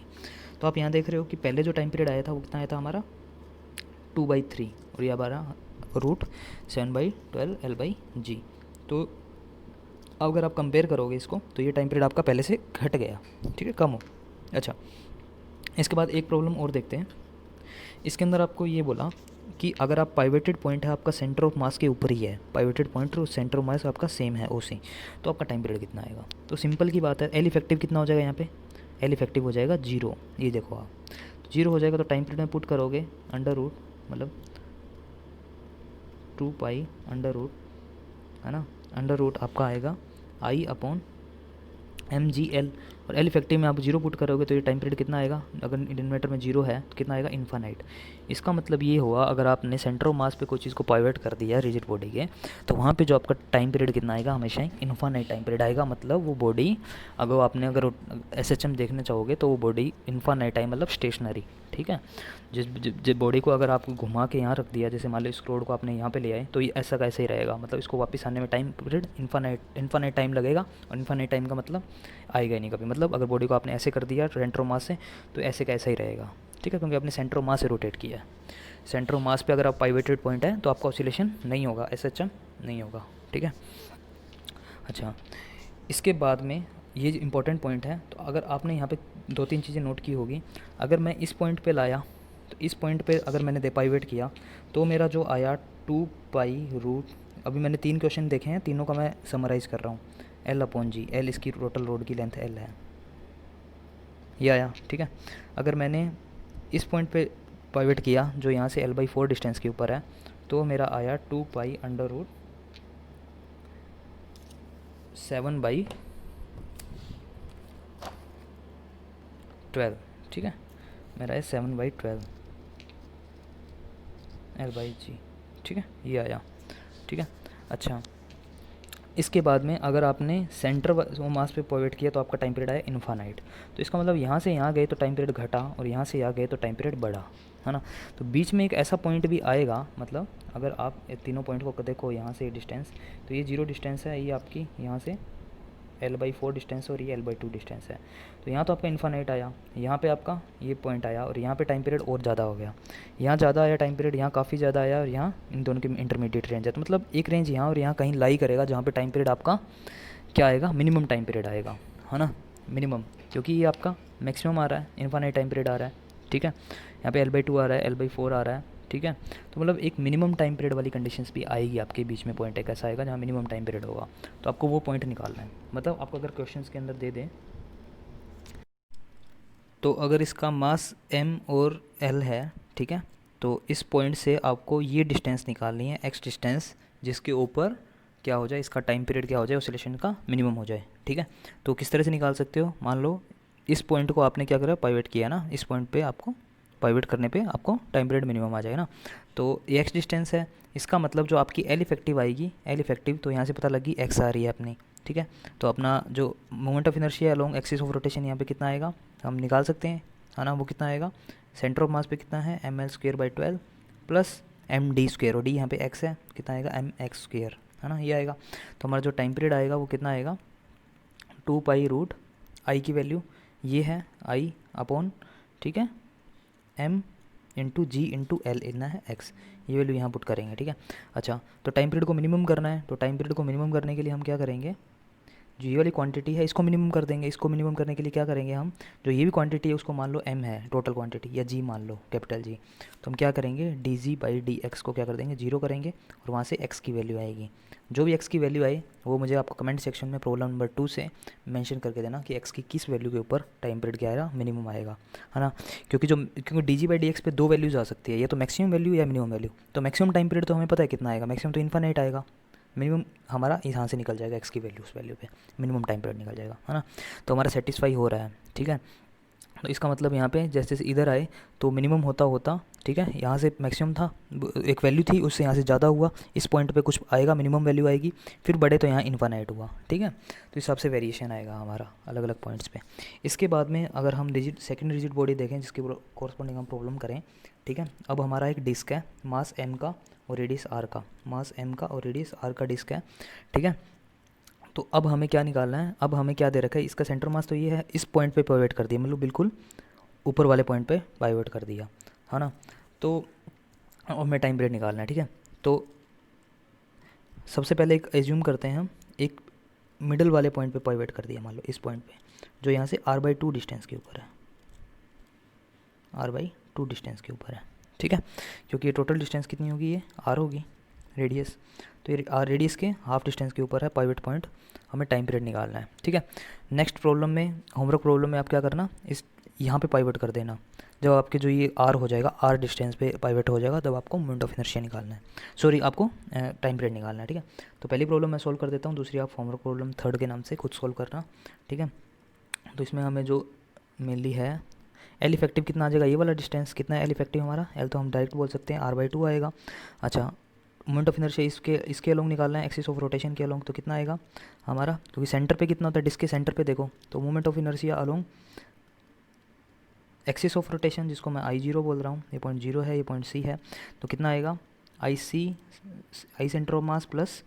तो आप यहाँ देख रहे हो कि पहले जो टाइम पीरियड आया था वो कितना आया था हमारा 2/3, और ये हमारा √7/12 l/g। तो अगर आप कंपेयर करोगे इसको, तो ये टाइम पीरियड आपका पहले से घट गया, ठीक है, कम हो। अच्छा, इसके बाद एक प्रॉब्लम और देखते हैं। इसके अंदर आपको ये बोला कि अगर आप पाइवेटेड पॉइंट है आपका सेंटर ऑफ मास के ऊपर ही है, पाइवेटेड पॉइंट और सेंटर ऑफ मास आपका सेम है OC, तो आपका टाइम पीरियड कितना आएगा। तो सिंपल की बात है, एल इफेक्टिव कितना हो जाएगा यहाँ पे, एल इफेक्टिव हो जाएगा 0, ये देखो आप, तो 0 हो जाएगा। तो टाइम पीरियड में पुट करोगे √ मतलब 2π √ है ना, √ आपका आएगा I/mgl, और एल इफेक्टिव में आप 0 पुट करोगे, तो ये टाइम पीरियड कितना आएगा, अगर डिनोमिनेटर में 0 है तो कितना आएगा, इन्फानाइट। इसका मतलब ये हुआ, अगर आपने सेंटर ऑफ मास पे कोई चीज़ को पाइवट कर दिया रिजिड बॉडी के, तो वहाँ पे जो आपका टाइम पीरियड कितना आएगा, हमेशा इन्फानाइट टाइम पीरियड आएगा। मतलब वो बॉडी, अगर SHM देखना चाहोगे तो वो बॉडी इन्फानाइट टाइम, मतलब स्टेशनरी, ठीक है। जिस बॉडी को अगर आपको घुमा के यहाँ रख दिया, जैसे मान लो इस रोड को आपने यहाँ पे ले आए, तो ये ऐसा का ऐसा ही रहेगा, मतलब इसको वापस आने में टाइम पीरियड इन्फानाइट टाइम लगेगा, और इन्फानाइट टाइम का मतलब आएगा ही नहीं कभी। मतलब अगर बॉडी को आपने ऐसे कर दिया सेंटर ऑफ मास से, तो ऐसे का ऐसा ही रहेगा, ठीक है, क्योंकि आपने सेंटर ऑफ मास से रोटेट किया है। सेंटर ऑफ मास पे अगर आप पाइवेटेड पॉइंट है तो आपका ऑसिलेशन नहीं होगा, SHM नहीं होगा, ठीक है। अच्छा, इसके बाद में ये इंपॉर्टेंट पॉइंट है, तो अगर आपने यहाँ पे 2-3 चीज़ें नोट की होगी। अगर मैं इस पॉइंट पे लाया, तो इस पॉइंट पे अगर मैंने डेपाइवेट किया, तो मेरा जो आया 2π√, अभी मैंने 3 क्वेश्चन देखे हैं, तीनों का मैं समराइज़ कर रहा हूँ, l/g, l इसकी टोटल रोड की लेंथ l है, ये आया, ठीक है। अगर मैंने इस पॉइंट पे पाइवेट किया जो यहाँ से l/4 डिस्टेंस के ऊपर है, तो मेरा आया 2π √ 7/12, ठीक है, मेरा है 7/12 l/g, ठीक है, ये आया, ठीक है। अच्छा, इसके बाद में अगर आपने सेंटर मास पे पाइवेट किया, तो आपका टाइम पीरियड आया इन्फानाइट। तो इसका मतलब यहाँ से यहाँ गए तो टाइम पीरियड घटा, और यहाँ से यहाँ गए तो टाइम पीरियड बढ़ा, है ना। तो बीच में एक ऐसा पॉइंट भी आएगा, मतलब अगर आप तीनों पॉइंट को देखो, यहाँ से डिस्टेंस, तो ये 0 डिस्टेंस है, ये आपकी यहाँ से L/4 डिस्टेंस है और ये L/2 डिस्टेंस है। तो यहाँ तो आपका इन्फानाइट आया, यहाँ पे आपका ये पॉइंट आया और यहाँ पे टाइम पीरियड और ज़्यादा हो गया। यहाँ ज़्यादा आया टाइम पीरियड, यहाँ काफ़ी ज़्यादा आया और यहाँ इन दोनों की इंटरमीडिएट रेंज है। तो मतलब एक रेंज यहाँ और यहाँ कहीं लाई करेगा जहाँ पे टाइम पीरियड आपका क्या आएगा, मिनिमम टाइम पीरियड आएगा, है ना, मिनिमम, क्योंकि ये आपका मैक्सिमम आ रहा है, इन्फानाइट टाइम पीरियड आ रहा है, ठीक है। यहाँ पे L/2 आ रहा है, L/4 आ रहा है, ठीक है। तो मतलब एक मिनिमम टाइम पीरियड वाली कंडीशंस भी आएगी आपके बीच में। पॉइंट एक ऐसा आएगा जहाँ मिनिमम टाइम पीरियड होगा, तो आपको वो पॉइंट निकालना है। मतलब आपको अगर क्वेश्चंस के अंदर दे दें तो अगर इसका मास m और l है, ठीक है, तो इस पॉइंट से आपको ये डिस्टेंस निकालनी है, x डिस्टेंस, जिसके ऊपर क्या हो जाए, इसका टाइम पीरियड क्या हो जाए, ऑसिलेशन का मिनिमम हो जाए, ठीक है। तो किस तरह से निकाल सकते हो, मान लो इस पॉइंट को आपने क्या करा, पाइवट किया ना, इस पॉइंट पे आपको पाइवट करने पे आपको टाइम पीरियड मिनिमम आ जाएगा ना। तो ये x डिस्टेंस है, इसका मतलब जो आपकी L इफेक्टिव आएगी, L इफेक्टिव, तो यहाँ से पता लगी x आ रही है अपनी, ठीक है। तो अपना जो moment of inertia along axis of rotation यहाँ पे कितना आएगा हम निकाल सकते हैं, है ना। वो कितना आएगा, सेंटर ऑफ मास पे कितना है, mL²/12 प्लस md², और d यहाँ पे x है, कितना आएगा mx², है ना, ये आएगा। तो हमारा जो टाइम पीरियड आएगा वो कितना आएगा, 2π√I की वैल्यू ये है I अपॉन, ठीक है, m into g into L, इतना है x, ये वैल्यू यहाँ पुट करेंगे, ठीक है। अच्छा, तो टाइम पीरियड को मिनिमम करना है, तो टाइम पीरियड को मिनिमम करने के लिए हम क्या करेंगे, जो ये वाली क्वांटिटी है इसको मिनिमम कर देंगे। इसको मिनिमम करने के लिए क्या करेंगे हम, जो ये भी क्वांटिटी है उसको मान लो m है टोटल क्वांटिटी, या g मान लो, कैपिटल G, तो हम क्या करेंगे, dg/dx को क्या कर देंगे, 0 करेंगे, और वहाँ से x की वैल्यू आएगी। जो भी x की वैल्यू आई वो मुझे आपको कमेंट सेक्शन में प्रॉब्लम नंबर 2 से मेंशन करके देना कि x की किस वैल्यू के ऊपर टाइम पीरियड क्या आएगा, मिनिमम आएगा, है ना। क्योंकि dg/dx पे 2 वैल्यूज़ आ सकती है, ये तो मैक्सिमम वैल्यू या मिनिमम वैल्यू। तो मैक्सिमम टाइम पीरियड तो हमें पता है कितना आएगा, मैक्सिमम तो इन्फानाइट आएगा, मिनिमम हमारा यहाँ से निकल जाएगा, x की वैल्यू, उस वैल्यू पे मिनिमम टाइम पीरियड निकल जाएगा, है ना। तो हमारा सेटिस्फाई हो रहा है, ठीक है। तो इसका मतलब यहाँ पे जैसे जैसे इधर आए तो मिनिमम होता होता, ठीक है, यहाँ से मैक्सिमम था, एक वैल्यू थी, उससे यहाँ से ज़्यादा हुआ, इस पॉइंट पे कुछ आएगा, मिनिमम वैल्यू आएगी, फिर बढ़े तो यहाँ इन्फानाइट हुआ, ठीक है। तो इस हिसाब से वेरिएशन आएगा हमारा अलग अलग पॉइंट्स पे। इसके बाद में अगर हम सेकेंड रिजिड बॉडी देखें जिसके कॉरस्पॉन्डिंग हम प्रॉब्लम करें, ठीक है। अब हमारा एक डिस्क है, मास m का और रेडियस r का, मास m का और रेडियस r का डिस्क है, ठीक है। तो अब हमें क्या निकालना है, अब हमें क्या दे रखा है, इसका सेंटर मास तो ये है, इस पॉइंट पे पाइवट कर दिया, मतलब बिल्कुल ऊपर वाले पॉइंट पे पाइवट कर दिया, है ना। तो अब हमें टाइम पीरियड निकालना है, ठीक है। तो सबसे पहले एक एज्यूम करते हैं हम, एक मिडल वाले पॉइंट पे पाइवट कर दिया, मान लो इस पॉइंट पे, जो यहाँ से r/2 डिस्टेंस के ऊपर है, r/2 डिस्टेंस के ऊपर है, ठीक है। क्योंकि ये टोटल डिस्टेंस कितनी होगी, ये r होगी, रेडियस, तो ये r रेडियस के हाफ डिस्टेंस के ऊपर है पाइवट पॉइंट, हमें टाइम पीरियड निकालना है, ठीक है। नेक्स्ट प्रॉब्लम में, होमवर्क प्रॉब्लम में आप क्या करना, इस यहाँ पे पाइवट कर देना, जब आपके जो ये r हो जाएगा, r डिस्टेंस पे पाइवट हो जाएगा, तब आपको मोमेंट ऑफ इनर्शिया निकालना है, सॉरी आपको टाइम पीरियड निकालना है, ठीक है। तो पहली प्रॉब्लम मैं सोल्व कर देता हूँ, दूसरी आप होमवर्क प्रॉब्लम थर्ड के नाम से खुद सोल्व करना, ठीक है। तो इसमें हमें जो मेनली है, L इफेक्टिव कितना आ जाएगा, ये वाला डिस्टेंस कितना है L इफेक्टिव हमारा, L तो हम डायरेक्ट बोल सकते हैं r/2 आएगा। अच्छा, मोमेंट ऑफ इनर्शिया इसके अलोंग निकालना है, एक्सिस ऑफ रोटेशन के अलोंग, तो कितना आएगा हमारा, क्योंकि सेंटर पे कितना होता है, डिस्क के सेंटर पे देखो, तो moment of inertia along axis of rotation, जिसको मैं I0 बोल रहा हूँ, ये पॉइंट 0 है, ये पॉइंट C है, तो कितना आएगा I centre of mass plus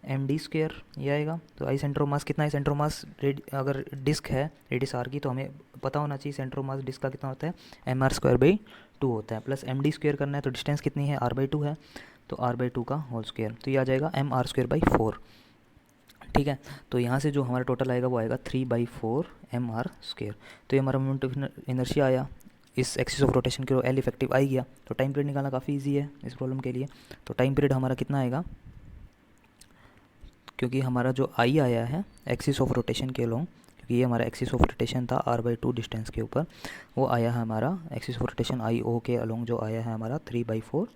md², ये आएगा। तो आई सेंटर ऑफ मास कितना है, सेंटर ऑफ मास अगर डिस्क है रेडियस r की, तो हमें पता होना चाहिए सेंटर ऑफ मास डिस्क का कितना होता है, mr²/2 होता है, प्लस md² करना है, तो डिस्टेंस कितनी है, r/2 है, तो r/2 का होल स्क्वायर, तो ये आ जाएगा mr²/4, ठीक है। तो यहाँ से जो हमारा टोटल आएगा वो आएगा 3/4 mr²। तो ये हमारा मोमेंट ऑफ इनर्शिया आया, इस एक्सिस ऑफ रोटेशन के L इफेक्टिव आ गया। तो टाइम पीरियड निकालना काफ़ी इजी है इस प्रॉब्लम के लिए। तो टाइम पीरियड हमारा कितना आएगा, क्योंकि हमारा जो I आया है एक्सिस ऑफ रोटेशन के अलोंग, क्योंकि ये हमारा एक्सिस ऑफ रोटेशन था r/2 डिस्टेंस के ऊपर, वो आया है हमारा एक्सिस ऑफ रोटेशन IO के अलोंग, जो आया है हमारा 3/4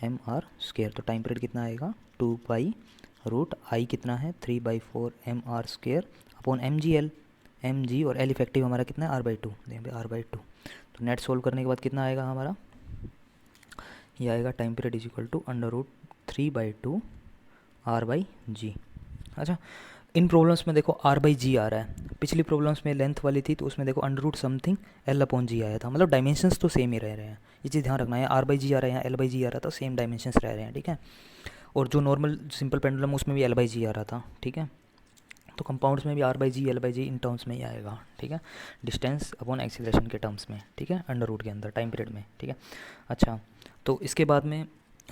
mr²। तो टाइम पीरियड कितना आएगा, 2π√I कितना है 3/4 mr² अपॉन mgl, mg और L इफेक्टिव हमारा कितना है r/2, r/2। तो नेट सोल्व करने के बाद कितना आएगा हमारा, ये आएगा time period is equal to √3/2 r/g। अच्छा, इन प्रॉब्लम्स में देखो r/g आ रहा है, पिछली प्रॉब्लम्स में लेंथ वाली थी तो उसमें देखो √समथिंग L/g आया था, मतलब डायमेंशंस तो सेम ही रह रहे हैं, ये चीज़ ध्यान रखना है। r/g आ रहा है, यहाँ L/g आ रहा था, सेम डायमेंशंस रह रहे हैं, ठीक है। और जो नॉर्मल सिंपल पेंडुलम उसमें भी L/g आ रहा था, ठीक है। तो कंपाउंड्स में भी r by g l by g in terms में ही आएगा, ठीक है, डिस्टेंस अपॉन एक्सीलरेशन के टर्म्स में, ठीक है, अंडर रूट के अंदर टाइम पीरियड में, ठीक है। अच्छा, तो इसके बाद में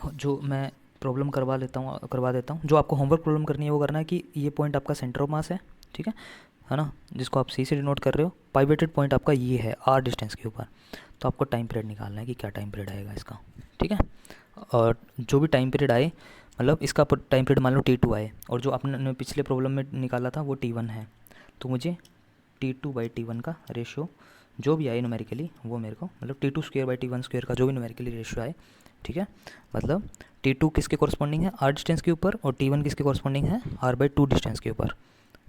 जो मैं प्रॉब्लम करवा देता हूँ। जो आपको होमवर्क प्रॉब्लम करनी है वो करना है कि ये पॉइंट आपका सेंटर ऑफ मास है ना, जिसको आप सी से डिनोट कर रहे हो। पाइवेटेड पॉइंट आपका ये है आर डिस्टेंस के ऊपर। तो आपको टाइम पीरियड निकालना है कि क्या टाइम पीरियड आएगा इसका, ठीक है। और जो भी टाइम पीरियड आए, मतलब इसका टाइम पीरियड मान लो T2 आए, और जो आपने पिछले प्रॉब्लम में निकाला था वो T1 है, तो मुझे T2/T1 का रेशियो जो भी आए न्यूमेरिकली वो मेरे को, मतलब T2/T1 का जो भी न्यूमेरिकली रेशियो आए, ठीक है, मतलब T2 किसके कॉरस्पॉन्डिंग है, आर डिस्टेंस के ऊपर, और T1 किसके कॉरस्पॉन्डिंग है, R/2 डिस्टेंस के ऊपर,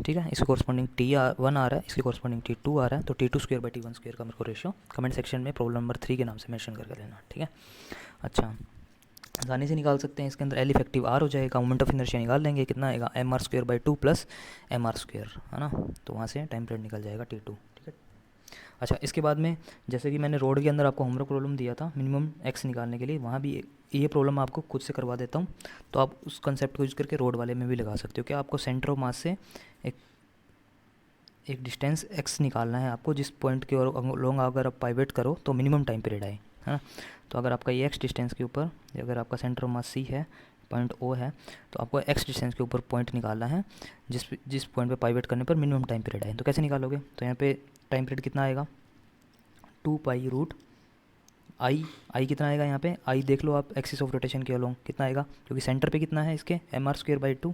ठीक है। इसके कॉरस्पॉन्डिंग T1 आ रहा है, इसके कॉरस्पॉन्डिंग T2 आ रहा है, तो T2/T1 का मेरे को रेशियो कमेंट सेक्शन में प्रॉब्लम नंबर 3 के नाम से मेंशन करके लेना, ठीक है। अच्छा, आसानी से निकाल सकते हैं। इसके अंदर एल इफेक्टिव आर हो जाएगा, मोमेंट ऑफ इनर्शिया निकाल लेंगे, कितना आएगा mr²/2 प्लस mr², है ना, तो वहाँ से टाइम पीरियड निकल जाएगा T2, ठीक है। अच्छा, इसके बाद में जैसे कि मैंने रोड के अंदर आपको होमवर्क प्रॉब्लम दिया था मिनिमम एक्स निकालने के लिए, वहाँ भी ये प्रॉब्लम आपको खुद से करवा देता हूँ, तो आप उस कंसेप्ट को यूज़ करके रोड वाले में भी लगा सकते हो। क्या आपको सेंटर ऑफ मास से एक डिस्टेंस एक्स निकालना है आपको, जिस पॉइंट के लॉन्ग अगर आप पाइवेट करो तो मिनिमम टाइम पीरियड आए, है ना। तो अगर आपका ये एक्स डिस्टेंस के ऊपर, अगर आपका सेंटर ऑफ मास सी है, पॉइंट ओ है, तो आपको एक्स डिस्टेंस के ऊपर पॉइंट निकालना है जिस पॉइंट पे पाइवेट करने पर मिनिमम टाइम पीरियड आए। तो कैसे निकालोगे, तो यहाँ पे टाइम पीरियड कितना आएगा, 2 पाई आई कितना आएगा यहाँ पे, आई देख लो आप एक्सिस ऑफ रोटेशन के अलोंग कितना आएगा, क्योंकि सेंटर पे कितना है इसके mr²/2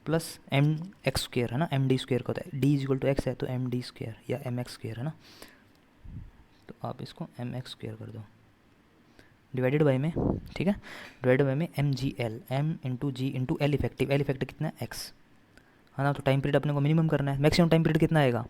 प्लस mx², है ना, md² का होता है, d = x है तो md² या mx², है ना, तो आप इसको mx² कर दो डिवाइडेड बाई में, ठीक है, डिवाइडेड बाई में mgl, m into g into l effective, l effective कितना है x, है ना। तो टाइम पीरियड अपने को मिनिमम करना है, मैक्सिमम टाइम पीरियड कितना आएगा।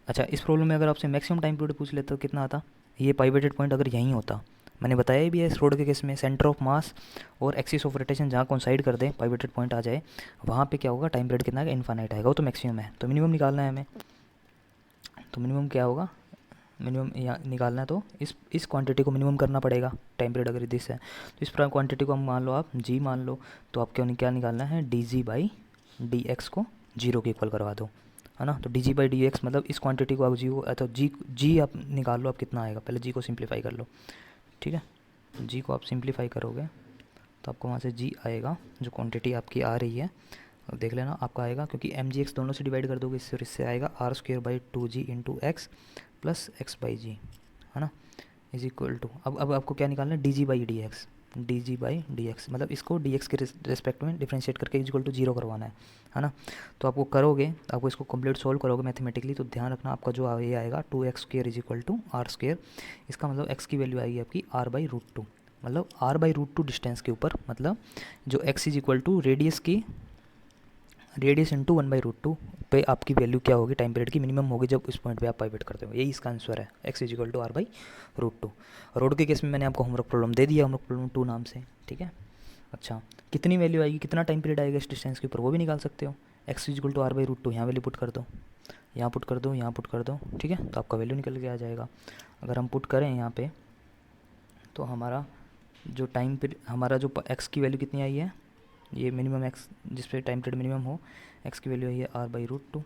अच्छा, इस प्रॉब्लम में अगर आपसे मैक्सिमम टाइम पीरियड पूछ लेते तो कितना आता, ये पाइवेटेड पॉइंट अगर यहीं होता, मैंने बताया ही भी है इस रोड के केस में, सेंटर ऑफ मास और एक्सिस ऑफ रोटेशन जहाँ कोइंसाइड कर दे पाइवेटेड पॉइंट आ जाए, वहाँ पे क्या होगा, टाइम पीरियड कितना आएगा, इन्फाइनाइट आएगा, वो तो मैक्सिमम है, तो मिनिमम निकालना है हमें। तो मिनिमम क्या होगा, मिनिमम यहाँ निकालना है, तो इस क्वांटिटी को मिनिमम करना पड़ेगा, टाइम पीरियड अगर दिस है तो इस क्वांटिटी को हम मान लो, आप जी मान लो, तो आप क्या निकालना है, dg/dx को 0 के इक्वल करवा दो, है ना। तो dg/dx मतलब इस क्वांटिटी को आप जी आप निकाल लो, आप कितना आएगा, पहले जी को सिंप्लीफाई कर लो, ठीक है। जी को आप सिंप्लीफाई करोगे तो आपको वहाँ से जी आएगा, जो क्वांटिटी आपकी आ रही है देख लेना आपका आएगा, क्योंकि mgx दोनों से डिवाइड कर दोगे इससे, और इससे आएगा r²/2g into x plus x/g, है ना, इज इक्वल टू, अब आपको क्या निकालना है, dg/dx, dg/dx मतलब इसको dx के रेस्पेक्ट में डिफ्रेंशिएट करके इज इक्वल टू 0 करवाना है ना। तो आपको करोगे, आपको इसको कंप्लीट सोल्व करोगे मैथमेटिकली, तो ध्यान रखना आपका जो ये आएगा 2x² is equal to r², इसका मतलब x की वैल्यू आएगी आपकी r/√2, मतलब r/√2 डिस्टेंस के ऊपर, मतलब जो x is equal to radius into 1/√2 पे आपकी वैल्यू क्या होगी, टाइम पीरियड की मिनिमम होगी जब इस पॉइंट पे आप पाइवेट करते हो, यही इसका आंसर है, x is equal to r/√2। Rod के केस में मैंने आपको होमवर्क प्रॉब्लम दे दिया, होमवर्क प्रॉब्लम 2 नाम से, ठीक है। अच्छा, कितनी वैल्यू आएगी, कितना टाइम पीरियड आएगा इस डिस्टेंस के ऊपर, वो भी निकाल सकते हो, x is equal to r/√2, यहाँ वैल्यू पुट कर दो, यहाँ पुट कर दो, यहाँ पुट कर दो, ठीक है, तो आपका वैल्यू निकल के आ जाएगा। अगर हम पुट करें यहाँ पे, तो हमारा जो टाइम पीरियड, हमारा जो x की वैल्यू कितनी आई है, ये मिनिमम x जिस पे टाइम पीरियड मिनिमम हो, x की वैल्यू आई है r/√2,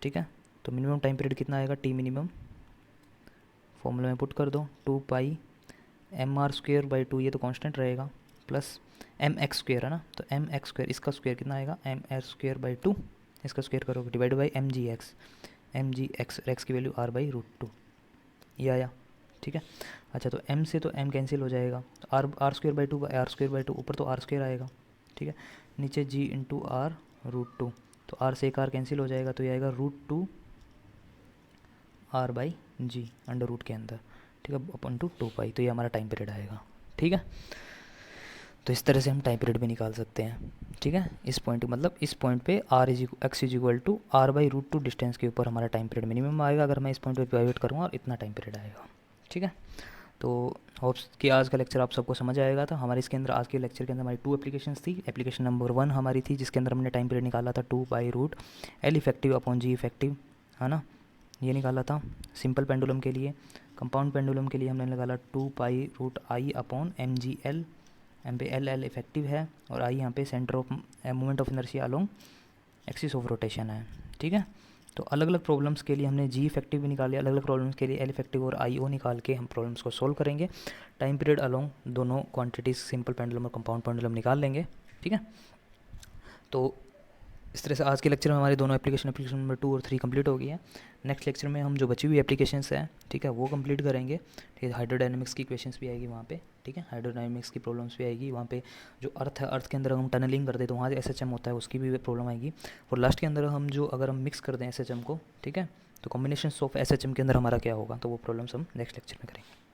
ठीक है। तो मिनिमम टाइम पीरियड कितना आएगा, t मिनिमम फॉर्मूला में पुट कर दो, 2 पाई mr²/2, ये तो कांस्टेंट रहेगा, प्लस mx², है ना, तो mx², इसका स्क्वायर कितना आएगा, mr²/2, इसका स्क्वायर करोगे डिवाइड बाई mgx, और x की वैल्यू r/√2, ये आया, ठीक है। अच्छा, तो m से तो m कैंसिल हो जाएगा, तो r²/2 ऊपर तो r² आएगा, ठीक है, नीचे g इंटू r√2, तो r से एक r कैंसिल हो जाएगा, तो ये आएगा √2 r/g अंडर रूट के अंदर, ठीक है, अपन टू 2 पाई, तो ये हमारा टाइम पीरियड आएगा, ठीक है। तो इस तरह से हम टाइम पीरियड भी निकाल सकते हैं, ठीक है। इस पॉइंट मतलब इस पॉइंट पे x is equal to r/√2 distance के ऊपर हमारा टाइम पीरियड मिनिमम आएगा, अगर मैं इस पॉइंट पे पाइवट करूँगा, और इतना टाइम पीरियड आएगा, ठीक है। तो होप्स कि आज का लेक्चर आप सबको समझ आएगा था। हमारे इसके अंदर आज के लेक्चर के अंदर हमारी 2 एप्लीकेशंस थी। एप्लीकेशन नंबर 1 हमारी थी, जिसके अंदर हमने टाइम पीरियड निकाला था 2/√L effective upon g effective, है ना, ये निकाला था सिंपल पेंडुलम के लिए। कंपाउंड पेंडुलम के लिए हमने निकाला 2π√I अपॉन mgl, एम पे एल इफेक्टिव है, और आई यहाँ पे centre of moment of inertia along axis of rotation है, ठीक है। तो अलग अलग प्रॉब्लम्स के लिए हमने जी इफेक्टिव भी निकाले, अलग अलग प्रॉब्लम्स के लिए एल इफेक्टिव और आई ओ निकाल के हम प्रॉब्लम्स को सोल्व करेंगे। टाइम पीरियड अलोंग दोनों क्वांटिटीज़ सिंपल पेंडुलम और कंपाउंड पेंडुलम निकाल लेंगे, ठीक है। तो इस तरह से आज के लेक्चर में हमारी दोनों एप्लीकेशन नंबर 2 और 3 कंप्लीट हो गई है। नेक्स्ट लेक्चर में हम जो बची हुई एप्लीकेशंस हैं, ठीक है, वो कंप्लीट करेंगे। ठीक है, हाइड्रोडायनेमिक्स की क्वेश्चंस भी आएगी वहाँ पे, ठीक है, हाइड्रोडायनेमिक्स की प्रॉब्लम्स भी आएगी वहाँ पे। जो अर्थ है, अर्थ के अंदर हम टनलिंग करते हैं तो वहाँ से एसएचएम होता है, उसकी भी प्रॉब्लम आएगी। और लास्ट के अंदर हम जो अगर हम मिक्स कर दें एसएचएम को, ठीक है, तो कॉम्बिनेशन ऑफ एसएचएम के अंदर हमारा क्या होगा, तो वो प्रॉब्लम्स हम नेक्स्ट लेक्चर में करेंगे।